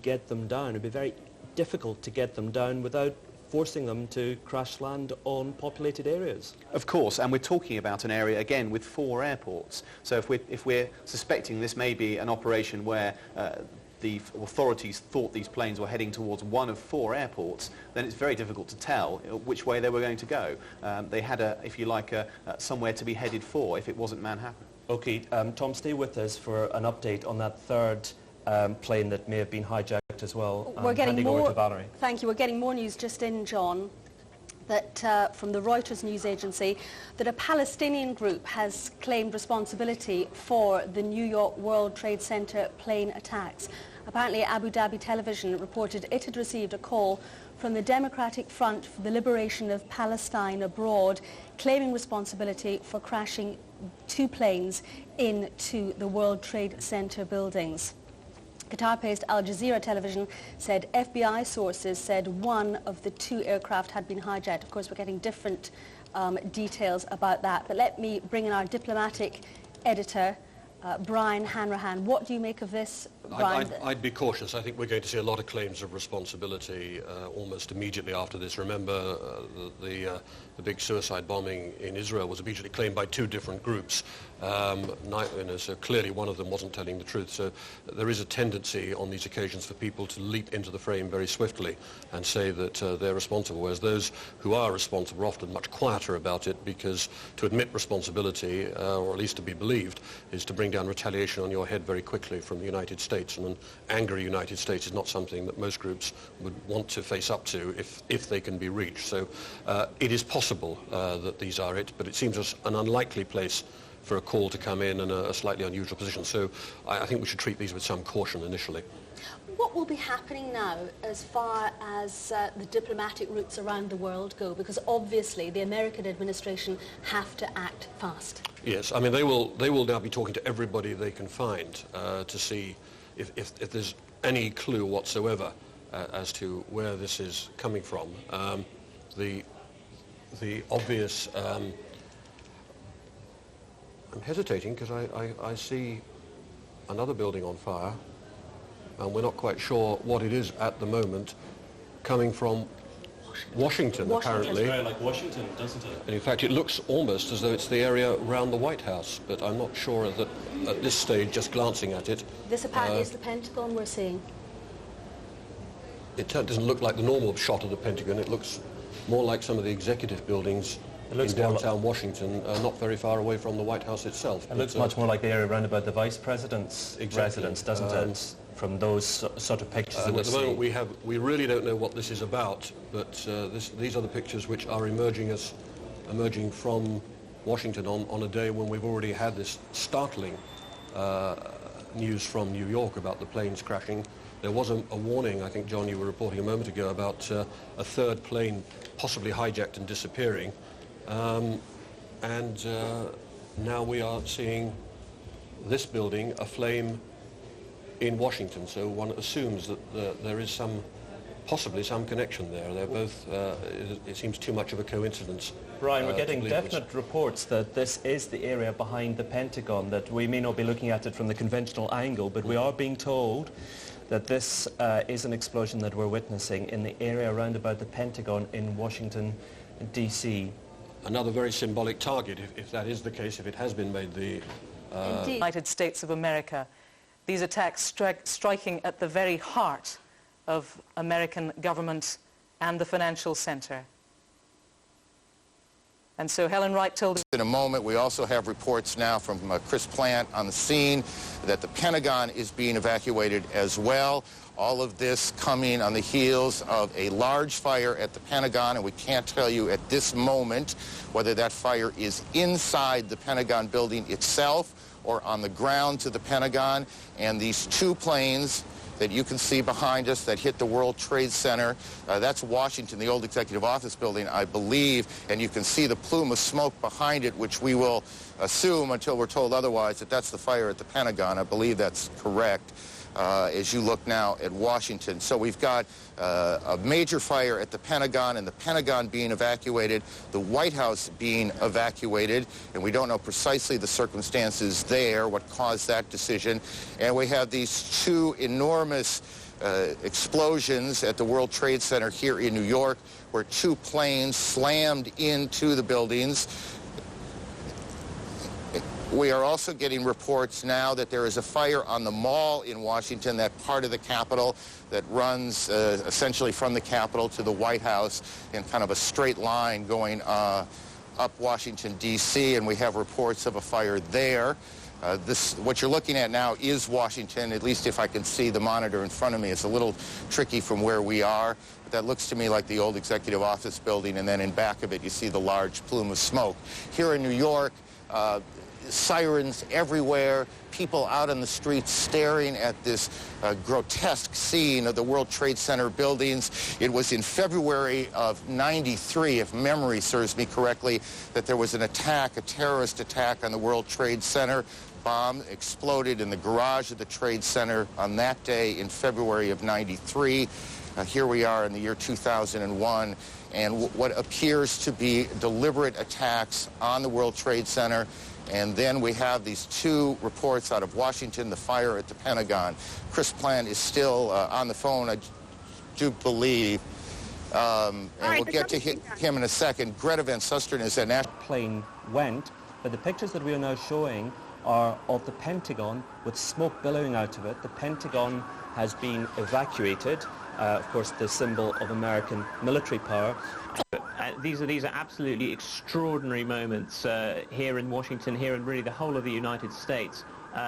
get them down, it would be very difficult to get them down without forcing them to crash land on populated areas.
Of course, and we're talking about an area, again, with 4 airports. So if we're suspecting this may be an operation where the authorities thought these planes were heading towards one of 4 airports, then it's very difficult to tell which way they were going to go. They had, if you like, somewhere to be headed for if it wasn't Manhattan.
Okay, Tom, stay with us for an update on that third plane that may have been hijacked as well.
We're getting
handing
more.
over to Valerie.
Thank you. We're getting more news just in, John, that from the Reuters news agency, that a Palestinian group has claimed responsibility for the New York World Trade Center plane attacks. Apparently, Abu Dhabi Television reported it had received a call from the Democratic Front for the Liberation of Palestine abroad, claiming responsibility for crashing 2 planes into the World Trade Center buildings. Qatar-based Al Jazeera television said FBI sources said one of the 2 aircraft had been hijacked. Of course, we're getting different details about that. But let me bring in our diplomatic editor, Brian Hanrahan. What do you make of this, Brian?
I'd be cautious. I think we're going to see a lot of claims of responsibility almost immediately after this. Remember, the big suicide bombing in Israel was immediately claimed by 2 different groups. So clearly one of them wasn't telling the truth. So there is a tendency on these occasions for people to leap into the frame very swiftly and say that they're responsible, whereas those who are responsible are often much quieter about it, because to admit responsibility, or at least to be believed, is to bring down retaliation on your head very quickly from the United States. And an angry United States is not something that most groups would want to face up to if they can be reached. So it is possible that these are it, but it seems an unlikely place for a call to come in and a slightly unusual position. So I think we should treat these with some caution initially.
What will be happening now as far as the diplomatic routes around the world go? Because obviously the American administration have to act fast.
Yes, I mean they will now be talking to everybody they can find to see if there's any clue whatsoever as to where this is coming from. The obvious. I'm hesitating because I see another building on fire, and we're not quite sure what it is at the moment, coming from Washington. Apparently.
It's very like Washington, doesn't it?
And in fact, it looks almost as though it's the area around the White House, but I'm not sure that at this stage, just glancing at it.
This apparently is the Pentagon we're seeing.
It doesn't look like the normal shot of the Pentagon. It looks more like some of the executive buildings in downtown Washington, not very far away from the White House itself.
It looks much more like the area around about the Vice President's residence, doesn't it? From those sort of pictures that we're
seeing. At the moment we really don't know what this is about, but these are the pictures which are emerging from Washington on a day when we've already had this startling news from New York about the planes crashing. There was a warning, I think, John, you were reporting a moment ago, about a 3rd plane possibly hijacked and disappearing. And now we are seeing this building aflame in Washington, so one assumes that there is possibly some connection there. They're both, it seems too much of a coincidence.
Brian, we're getting definite reports that this is the area behind the Pentagon, that we may not be looking at it from the conventional angle, but we are being told that this is an explosion that we're witnessing in the area around about the Pentagon in Washington, D.C.
Another very symbolic target, if that is the case, if it has been made the...
United States of America. These attacks striking at the very heart of American government and the financial center. And so Helen Wright told us...
In a moment, we also have reports now from Chris Plant on the scene that the Pentagon is being evacuated as well. All of this coming on the heels of a large fire at the Pentagon, and we can't tell you at this moment whether that fire is inside the Pentagon building itself or on the ground to the Pentagon. And these 2 planes that you can see behind us that hit the World Trade Center, that's Washington, the old executive office building, I believe, and you can see the plume of smoke behind it, which we will assume until we're told otherwise that that's the fire at the Pentagon. I believe that's correct. As you look now at Washington. So we've got a major fire at the Pentagon, and the Pentagon being evacuated, the White House being evacuated, and we don't know precisely the circumstances there, what caused that decision. And we have these 2 enormous explosions at the World Trade Center here in New York, where 2 planes slammed into the buildings. We are also getting reports now that there is a fire on the Mall in Washington, that part of the Capitol that runs essentially from the Capitol to the White House in kind of a straight line going up Washington, D.C., and we have reports of a fire there. What you're looking at now is Washington, at least if I can see the monitor in front of me. It's a little tricky from where we are, but that looks to me like the old executive office building, and then in back of it you see the large plume of smoke. Here in New York, sirens everywhere, people out on the streets staring at this grotesque scene of the World Trade Center buildings. It was in February of '93, if memory serves me correctly, that there was an attack, a terrorist attack on the World Trade Center. Bomb exploded in the garage of the Trade Center on that day in February of '93. Here we are in the year 2001, and what appears to be deliberate attacks on the World Trade Center. And then we have these two reports out of Washington, the fire at the Pentagon. Chris Plant is still on the phone, I do believe. And we'll get to him in a second. Greta Van Susteren is a national
plane went, but the pictures that we are now showing are of the Pentagon with smoke billowing out of it. The Pentagon has been evacuated, of course the symbol of American military power.
These are absolutely extraordinary moments here in Washington, here in really the whole of the United States.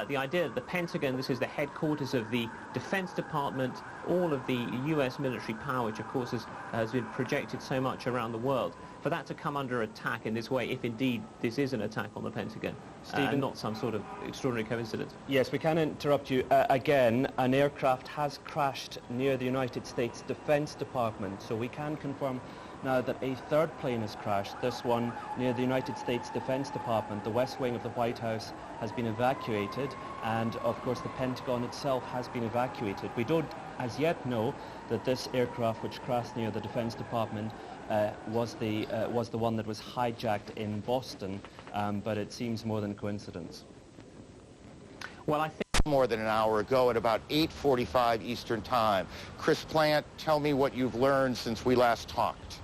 The idea that the Pentagon, this is the headquarters of the Defense Department, all of the U.S. military power, which of course has been projected so much around the world, for that to come under attack in this way, if indeed this is an attack on the Pentagon, and not some sort of extraordinary coincidence.
Yes, we can interrupt you again. An aircraft has crashed near the United States Defense Department, so we can confirm now that a third plane has crashed, this one near the United States Defense Department. The west wing of the White House has been evacuated, and of course the Pentagon itself has been evacuated. We don't as yet know that this aircraft which crashed near the Defense Department was the one that was hijacked in Boston, but it seems more than a coincidence.
Well, I think more than an hour ago at about 8:45 Eastern Time. Chris Plant, tell me what you've learned since we last talked.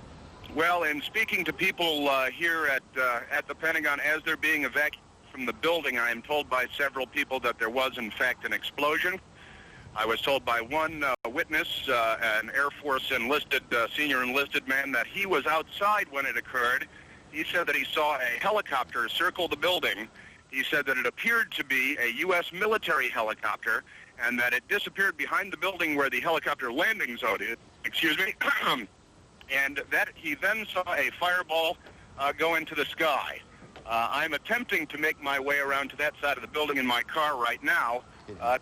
Well, in speaking to people here at the Pentagon as they're being evacuated from the building, I am told by several people that there was, in fact, an explosion. I was told by one witness, an Air Force senior enlisted man, that he was outside when it occurred. He said that he saw a helicopter circle the building. He said that it appeared to be a U.S. military helicopter and that it disappeared behind the building where the helicopter landing zone is. Excuse me. And that he then saw a fireball go into the sky. I'm attempting to make my way around to that side of the building in my car right now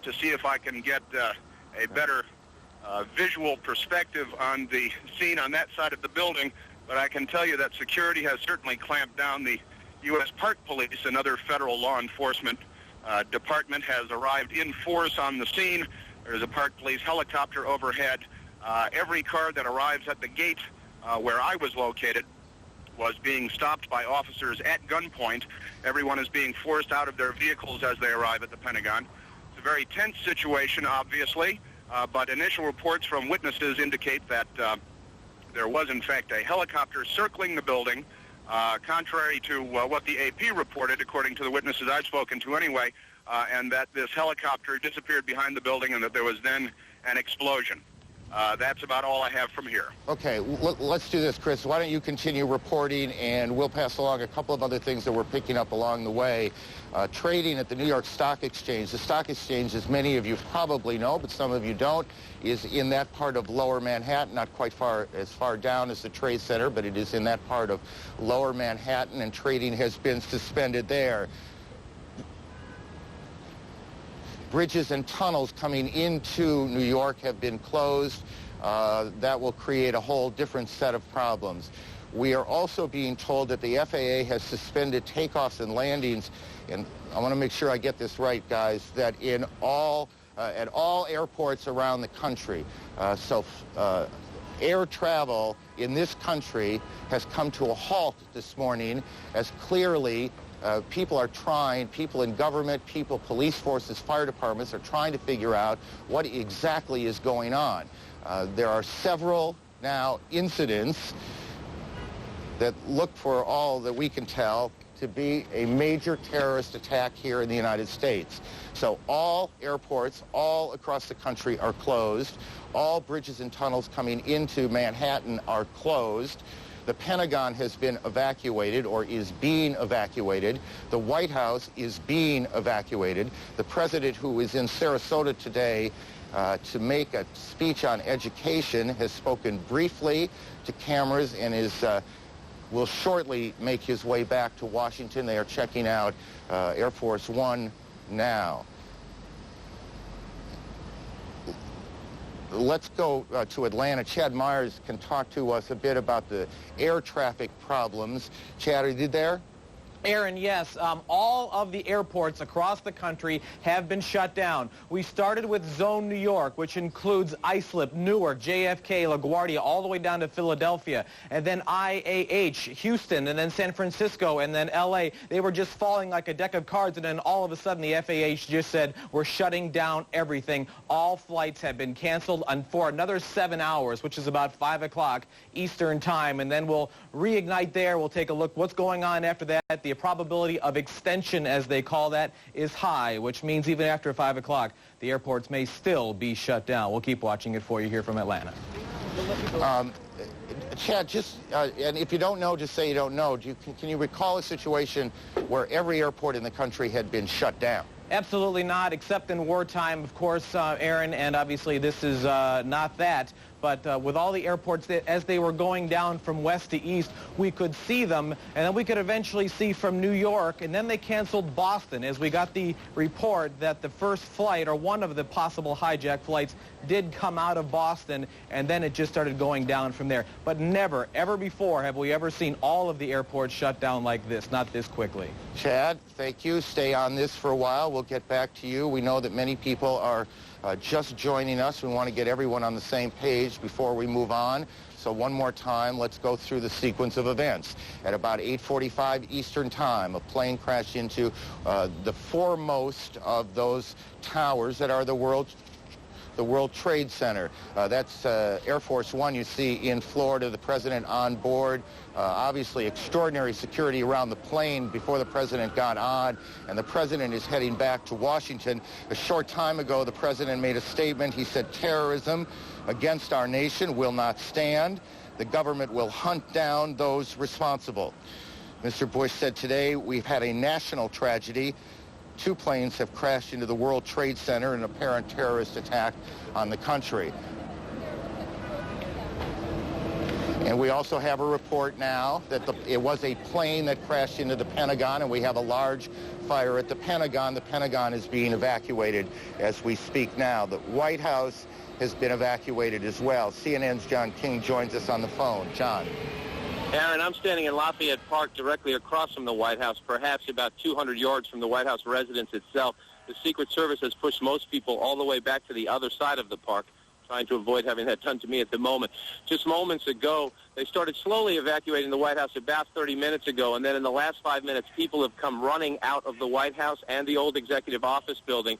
to see if I can get a better visual perspective on the scene on that side of the building. But I can tell you that security has certainly clamped down. The U.S. Park Police, another federal law enforcement department, has arrived in force on the scene. There's a Park Police helicopter overhead. Every car that arrives at the gate where I was located was being stopped by officers at gunpoint. Everyone is being forced out of their vehicles as they arrive at the Pentagon. It's a very tense situation, obviously, but initial reports from witnesses indicate that there was, in fact, a helicopter circling the building, contrary to what the AP reported, according to the witnesses I've spoken to anyway, and that this helicopter disappeared behind the building and that there was then an explosion. That's about all I have from here.
Okay, let's do this, Chris. Why don't you continue reporting, and we'll pass along a couple of other things that we're picking up along the way. Trading at the New York Stock Exchange. The Stock Exchange, as many of you probably know, but some of you don't, is in that part of Lower Manhattan, not quite as far down as the Trade Center, but it is in that part of Lower Manhattan, and trading has been suspended there. Bridges and tunnels coming into New York have been closed. That will create a whole different set of problems. We are also being told that the FAA has suspended takeoffs and landings, and I want to make sure I get this right, guys, that in all at all airports around the country. Air travel in this country has come to a halt this morning, as clearly people in government, police forces, fire departments are trying to figure out what exactly is going on. There are several now incidents that look, for all that we can tell, to be a major terrorist attack here in the United States. So all airports all across the country are closed. All bridges and tunnels coming into Manhattan are closed. The Pentagon has been evacuated or is being evacuated. The White House is being evacuated. The president, who is in Sarasota today to make a speech on education, has spoken briefly to cameras and will shortly make his way back to Washington. They are checking out Air Force One now. Let's go to Atlanta. Chad Myers can talk to us a bit about the air traffic problems. Chad, are you there?
Aaron, yes. All of the airports across the country have been shut down. We started with Zone New York, which includes Islip, Newark, JFK, LaGuardia, all the way down to Philadelphia, and then IAH, Houston, and then San Francisco, and then LA. They were just falling like a deck of cards, and then all of a sudden the FAA just said, we're shutting down everything. All flights have been canceled for another 7 hours, which is about 5 o'clock Eastern time, and then we'll reignite there. We'll take a look what's going on after that. The probability of extension, as they call that, is high, which means even after 5 o'clock, the airports may still be shut down. We'll keep watching it for you here from Atlanta.
Chad, and if you don't know, just say you don't know. Can you recall a situation where every airport in the country had been shut down?
Absolutely not, except in wartime, of course, Aaron, and obviously this is not that. But with all the airports, as they were going down from west to east, we could see them, and then we could eventually see from New York, and then they canceled Boston, as we got the report that the first flight, or one of the possible hijack flights, did come out of Boston, and then it just started going down from there. But never, ever before have we ever seen all of the airports shut down like this, not this quickly.
Chad, thank you. Stay on this for a while. We'll get back to you. We know that many people are just joining us. We want to get everyone on the same page before we move on. So one more time, let's go through the sequence of events. At about 8:45 Eastern Time, a plane crashed into the foremost of those towers that are the World Trade Center. That's Air Force One you see in Florida, the president on board. Obviously extraordinary security around the plane before the president got on, and the president is heading back to Washington. A short time ago, the president made a statement. He said, terrorism against our nation will not stand. The government will hunt down those responsible. Mr. Bush said today, we've had a national tragedy. 2 planes have crashed into the World Trade Center, an apparent terrorist attack on the country. And we also have a report now that it was a plane that crashed into the Pentagon, and we have a large fire at the Pentagon. The Pentagon is being evacuated as we speak now. The White House has been evacuated as well. CNN's John King joins us on the phone. John.
Aaron, I'm standing in Lafayette Park directly across from the White House, perhaps about 200 yards from the White House residence itself. The Secret Service has pushed most people all the way back to the other side of the park, trying to avoid having that done to me at the moment. Just moments ago, they started slowly evacuating the White House about 30 minutes ago, and then in the last 5 minutes, people have come running out of the White House and the old Executive Office building,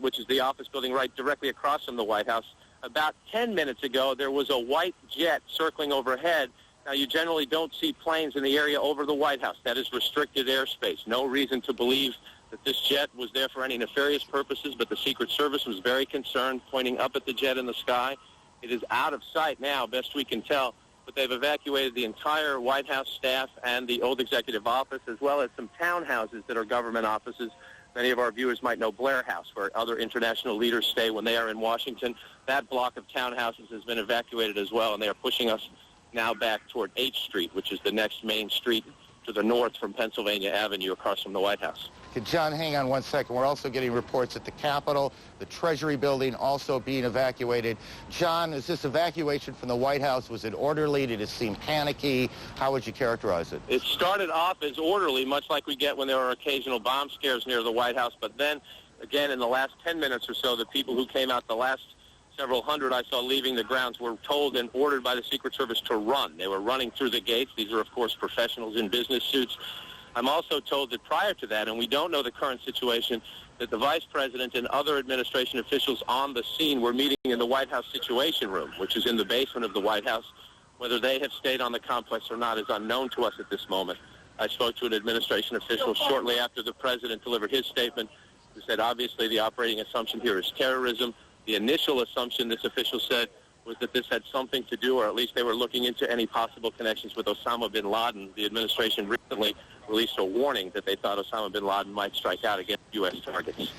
which is the office building right directly across from the White House. About 10 minutes ago, there was a white jet circling overhead. Now, you generally don't see planes in the area over the White House. That is restricted airspace. No reason to believe that this jet was there for any nefarious purposes, but the Secret Service was very concerned, pointing up at the jet in the sky. It is out of sight now, best we can tell, but they've evacuated the entire White House staff and the old Executive Office, as well as some townhouses that are government offices. Many of our viewers might know Blair House, where other international leaders stay when they are in Washington. That block of townhouses has been evacuated as well, and they are pushing us now back toward H Street, which is the next main street to the north from Pennsylvania Avenue across from the White House.
Okay, John, hang on one second. We're also getting reports at the Capitol, the Treasury building also being evacuated. John, is this evacuation from the White House, was it orderly? Did it seem panicky? How would you characterize it?
It started off as orderly, much like we get when there are occasional bomb scares near the White House, but then, again, in the last 10 minutes or so, the people who came out the last several hundred I saw leaving the grounds were told and ordered by the Secret Service to run. They were running through the gates. These are, of course, professionals in business suits. I'm also told that prior to that, and we don't know the current situation, that the Vice President and other administration officials on the scene were meeting in the White House Situation Room, which is in the basement of the White House. Whether they have stayed on the complex or not is unknown to us at this moment. I spoke to an administration official shortly after the president delivered his statement, who said obviously the operating assumption here is terrorism. The initial assumption, this official said, was that this had something to do, or at least they were looking into any possible connections with Osama bin Laden. The administration recently released a warning that they thought Osama bin Laden might strike out against U.S. targets.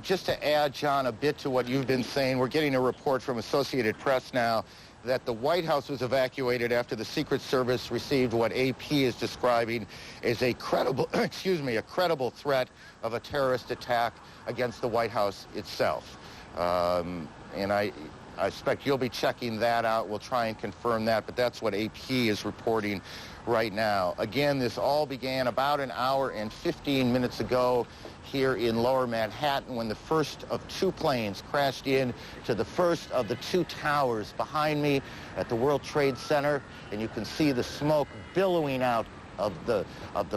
Just to add, John, a bit to what you've been saying, we're getting a report from Associated Press now that the White House was evacuated after the Secret Service received what AP is describing as a credible, a credible threat of a terrorist attack against the White House itself. And I expect you'll be checking that out. We'll try and confirm that, but that's what AP is reporting right now. Again, this all began about an hour and 15 minutes ago here in Lower Manhattan when the first of two planes crashed in to the first of the two towers behind me at the World Trade Center, and you can see the smoke billowing out of the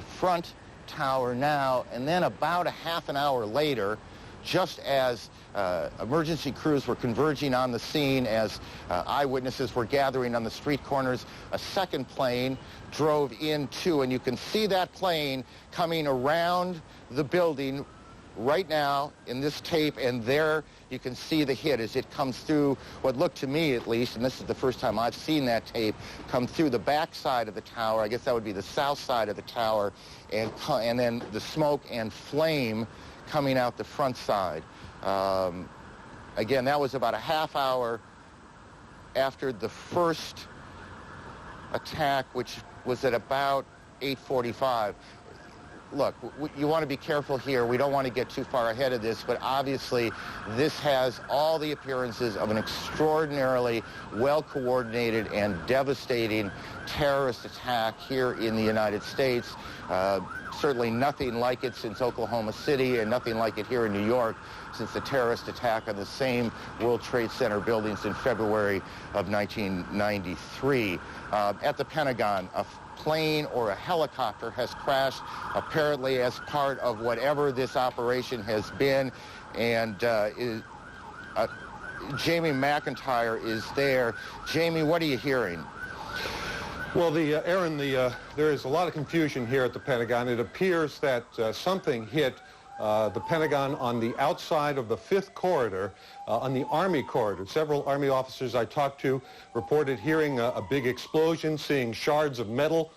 front tower now. And then about a half an hour later, just as emergency crews were converging on the scene, as eyewitnesses were gathering on the street corners, a second plane drove in too, and you can see that plane coming around the building right now in this tape, and there you can see the hit as it comes through what looked to me, at least, and this is the first time I've seen that tape, come through the back side of the tower. I guess that would be the south side of the tower, and then the smoke and flame coming out the front side. Again, that was about a half hour after the first attack, which was at about 8:45. Look, you want to be careful here. We don't want to get too far ahead of this, but obviously this has all the appearances of an extraordinarily well-coordinated and devastating terrorist attack here in the United States. Certainly nothing like it since Oklahoma City, and nothing like it here in New York since the terrorist attack on the same World Trade Center buildings in February of 1993. At the Pentagon, a plane or a helicopter has crashed, apparently as part of whatever this operation has been, and Jamie McIntyre is there. Jamie, what are you hearing?
Well, Aaron, there is a lot of confusion here at the Pentagon. It appears that something hit the Pentagon on the outside of the 5th corridor, on the Army corridor. Several Army officers I talked to reported hearing a big explosion, seeing shards of metal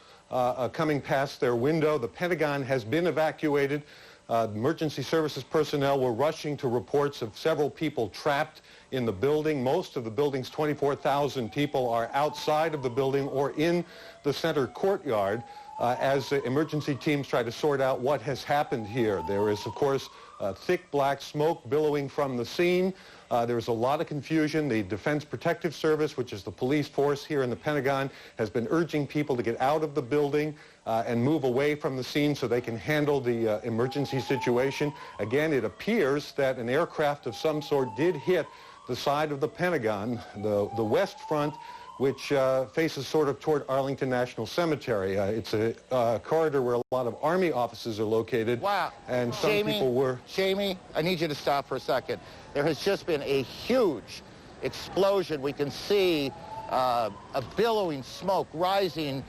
coming past their window. The Pentagon has been evacuated. Emergency services personnel were rushing to reports of several people trapped in the building. Most of the building's 24,000 people are outside of the building or in the center courtyard as emergency teams try to sort out what has happened here. There is, of course, thick black smoke billowing from the scene. There's a lot of confusion. The Defense Protective Service, which is the police force here in the Pentagon, has been urging people to get out of the building and move away from the scene so they can handle the emergency situation. Again, it appears that an aircraft of some sort did hit the side of the Pentagon, the west front, which faces sort of toward Arlington National Cemetery. It's a corridor where a lot of Army offices are located.
Wow.
And some people were...
Jamie, I need you to stop for a second. There has just been a huge explosion. We can see a billowing smoke rising,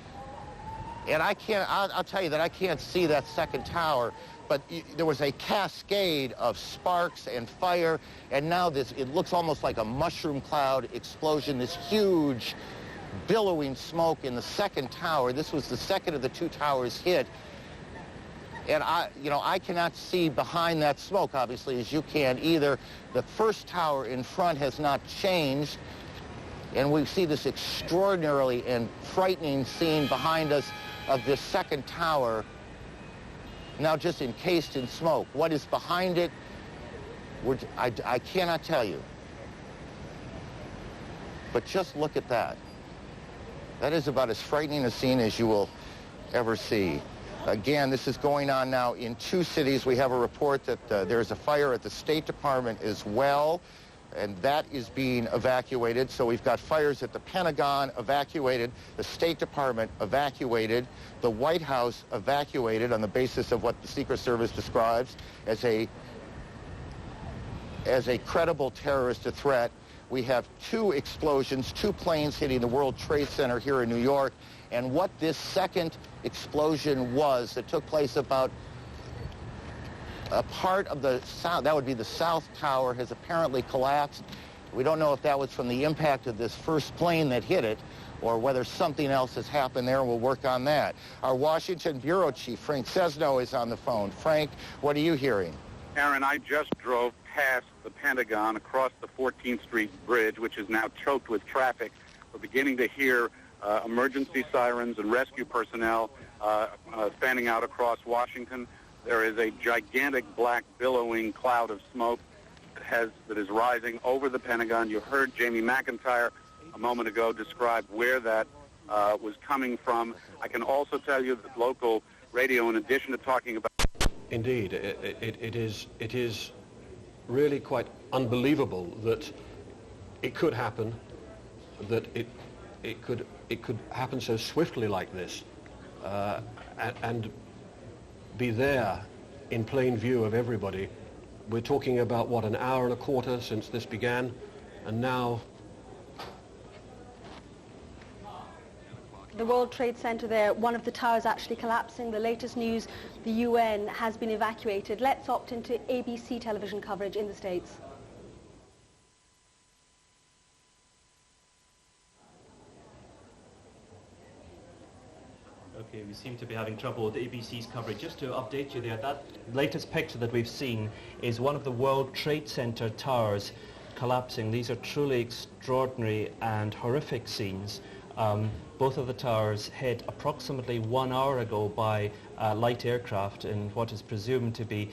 and I'll tell you that I can't see that second tower, but there was a cascade of sparks and fire, and now it looks almost like a mushroom cloud explosion, this huge billowing smoke in the second tower. This was the second of the two towers hit, and I cannot see behind that smoke, obviously, as you can either. The first tower in front has not changed, and we see this extraordinarily and frightening scene behind us of this second tower, now just encased in smoke. What is behind it, I cannot tell you. But just look at that. That is about as frightening a scene as you will ever see. Again, this is going on now in two cities. We have a report that there's a fire at the State Department as well, and that is being evacuated. So we've got fires at the Pentagon evacuated, the State Department evacuated, the White House evacuated on the basis of what the Secret Service describes as a credible terrorist threat. We have two explosions, two planes hitting the World Trade Center here in New York. And what this second explosion was that took place about a part of the south, that would be the South Tower, has apparently collapsed. We don't know if that was from the impact of this first plane that hit it or whether something else has happened there, and we'll work on that. Our Washington Bureau Chief, Frank Sesno, is on the phone. Frank, what are you hearing?
Aaron, I just drove past the Pentagon across the 14th Street Bridge, which is now choked with traffic. We're beginning to hear emergency sirens and rescue personnel fanning out across Washington. There is a gigantic black billowing cloud of smoke that is rising over the Pentagon. You heard Jamie McIntyre a moment ago describe where that was coming from. I can also tell you that local radio, in addition to talking about...
Indeed, it is really quite unbelievable that it could happen, that it could happen so swiftly like this, and be there in plain view of everybody. We're talking about, what, an hour and a quarter since this began, and now...
The World Trade Center there, one of the towers actually collapsing. The latest news, the UN has been evacuated. Let's opt into ABC television coverage in the States.
Okay, we seem to be having trouble with ABC's coverage. Just to update you there, that latest picture that we've seen is one of the World Trade Center towers collapsing. These are truly extraordinary and horrific scenes. Both of the towers hit approximately 1 hour ago by light aircraft in what is presumed to be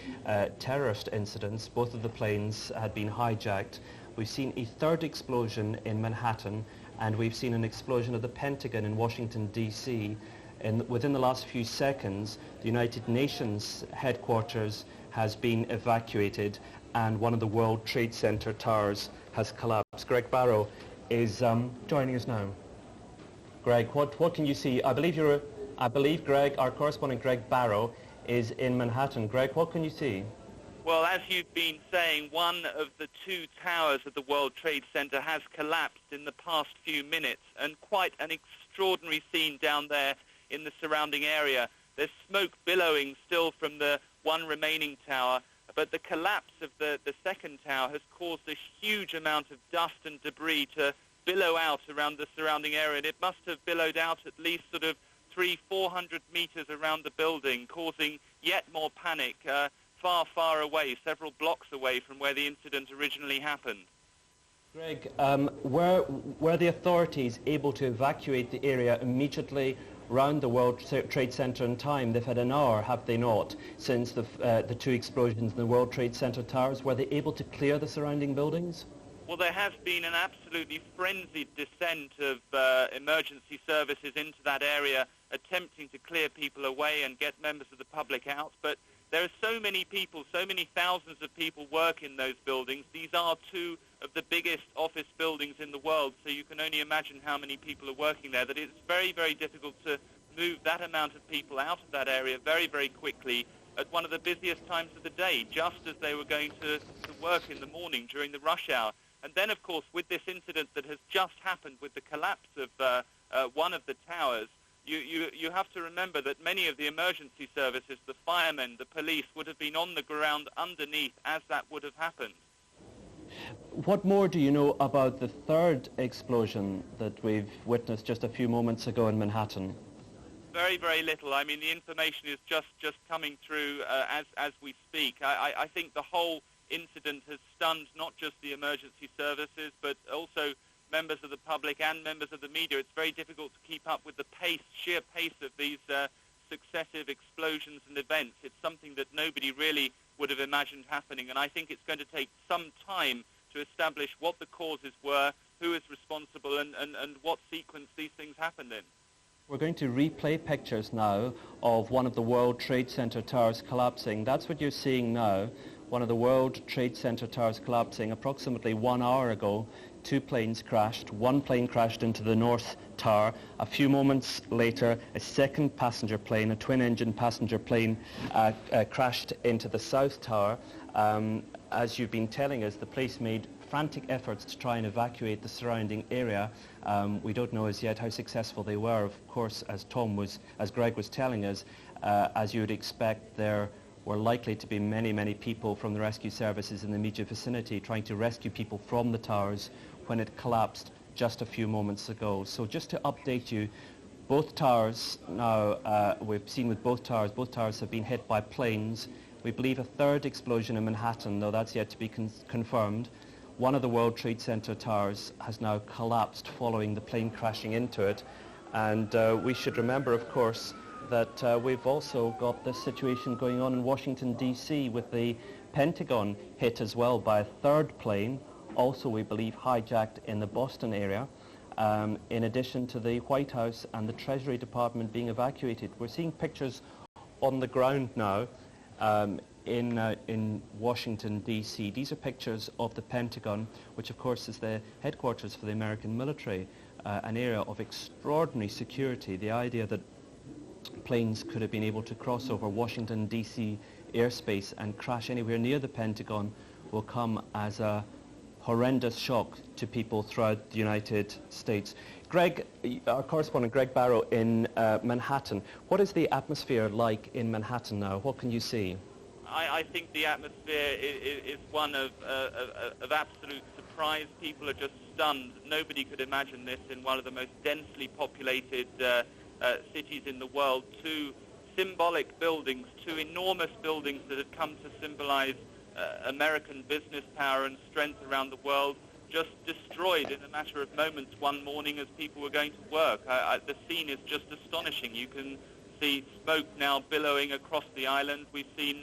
terrorist incidents. Both of the planes had been hijacked. We've seen a third explosion in Manhattan, and we've seen an explosion at the Pentagon in Washington, D.C. Within the last few seconds, the United Nations headquarters has been evacuated, and one of the World Trade Center towers has collapsed. Greg Barrow is joining us now. Greg, what can you see? I believe Greg, our correspondent Greg Barrow, is in Manhattan. Greg, what can you see?
Well, as you've been saying, one of the two towers of the World Trade Center has collapsed in the past few minutes, and quite an extraordinary scene down there in the surrounding area. There's smoke billowing still from the one remaining tower, but the collapse of the second tower has caused a huge amount of dust and debris to billow out around the surrounding area, and it must have billowed out at least sort of 300-400 meters around the building, causing yet more panic far away, several blocks away from where the incident originally happened.
Greg, were the authorities able to evacuate the area immediately around the World Trade Center in time? They've had an hour, have they not, since the two explosions in the World Trade Center towers. Were they able to clear the surrounding buildings?
Well, there has been an absolutely frenzied descent of emergency services into that area, attempting to clear people away and get members of the public out. But there are so many people, so many thousands of people work in those buildings. These are two of the biggest office buildings in the world, so you can only imagine how many people are working there, that it's very, very difficult to move that amount of people out of that area very, very quickly at one of the busiest times of the day, just as they were going to work in the morning during the rush hour. And then, of course, with this incident that has just happened with the collapse of one of the towers, you have to remember that many of the emergency services, the firemen, the police, would have been on the ground underneath as that would have happened.
What more do you know about the third explosion that we've witnessed just a few moments ago in Manhattan?
Very, very little. I mean, the information is just coming through as we speak. I think the whole incident has stunned not just the emergency services, but also members of the public and members of the media. It's very difficult to keep up with the sheer pace of these successive explosions and events. It's something that nobody really would have imagined happening, and I think it's going to take some time to establish what the causes were, who is responsible, and what sequence these things happened in.
We're going to replay pictures now of one of the World Trade Center towers collapsing. That's what you're seeing now. One of the World Trade Center towers collapsing approximately 1 hour ago. Two planes crashed. One plane crashed into the North Tower. A few moments later, a second passenger plane, a twin-engine passenger plane, crashed into the South Tower. As you've been telling us, the police made frantic efforts to try and evacuate the surrounding area. We don't know as yet how successful they were. Of course, as Greg was telling us, as you would expect, there were likely to be many, many people from the rescue services in the immediate vicinity trying to rescue people from the towers when it collapsed just a few moments ago. So just to update you, both towers now, we've seen with both towers have been hit by planes. We believe a third explosion in Manhattan, though that's yet to be confirmed. One of the World Trade Center towers has now collapsed following the plane crashing into it. And we should remember, of course, that we've also got this situation going on in Washington, D.C. with the Pentagon hit as well by a third plane, also we believe hijacked in the Boston area, in addition to the White House and the Treasury Department being evacuated. We're seeing pictures on the ground now in Washington, D.C. These are pictures of the Pentagon, which of course is the headquarters for the American military, an area of extraordinary security. The idea that planes could have been able to cross over Washington, D.C. airspace and crash anywhere near the Pentagon will come as a horrendous shock to people throughout the United States. Greg, our correspondent Greg Barrow in Manhattan, what is the atmosphere like in Manhattan now? What can you see?
I think the atmosphere is one of absolute surprise. People are just stunned. Nobody could imagine this in one of the most densely populated cities in the world. Two symbolic buildings, two enormous buildings that had come to symbolize American business power and strength around the world, just destroyed in a matter of moments one morning as people were going to work. The scene is just astonishing. You can see smoke now billowing across the island. We've seen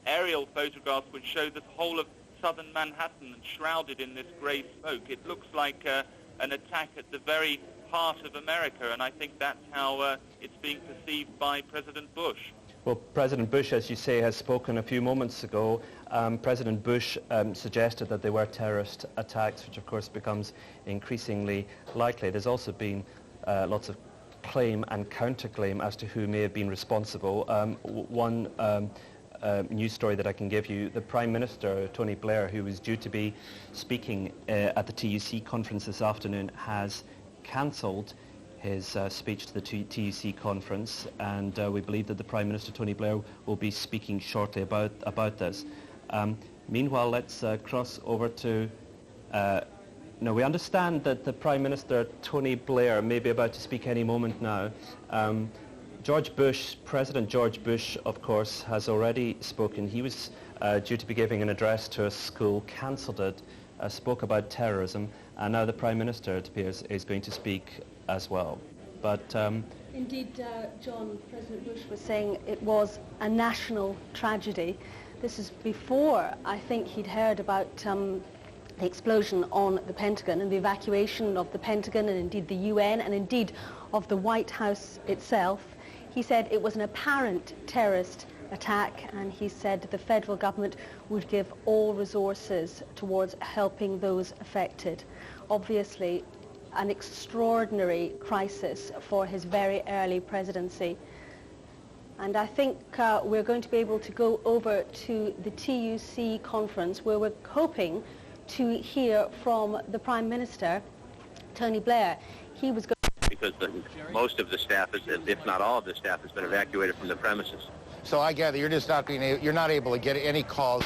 aerial photographs which show the whole of southern Manhattan shrouded in this grey smoke. It looks like an attack at the very heart of America, and I think that's how it's being perceived by President Bush.
Well, President Bush, as you say, has spoken a few moments ago. President Bush suggested that there were terrorist attacks, which of course becomes increasingly likely. There's also been lots of claim and counterclaim as to who may have been responsible. One news story that I can give you, the Prime Minister, Tony Blair, who was due to be speaking at the TUC conference this afternoon, has cancelled his speech to the TUC conference, and we believe that the Prime Minister, Tony Blair, will be speaking shortly about this. Meanwhile, let's cross over to... no, we understand that the Prime Minister, Tony Blair, may be about to speak any moment now. President George Bush, of course, has already spoken. He was due to be giving an address to a school, cancelled it, spoke about terrorism, and now the Prime Minister, it appears, is going to speak as well. But
indeed, John, President Bush was saying it was a national tragedy. This is before, I think, he'd heard about the explosion on the Pentagon and the evacuation of the Pentagon and indeed the UN and indeed of the White House itself. He said it was an apparent terrorist attack, and he said the federal government would give all resources towards helping those affected. Obviously, an extraordinary crisis for his very early presidency. And I think we're going to be able to go over to the TUC conference, where we're hoping to hear from the Prime Minister, Tony Blair. He was going
because most of the staff, if not all of the staff, has been evacuated from the premises.
So I gather you're just not able to get any calls.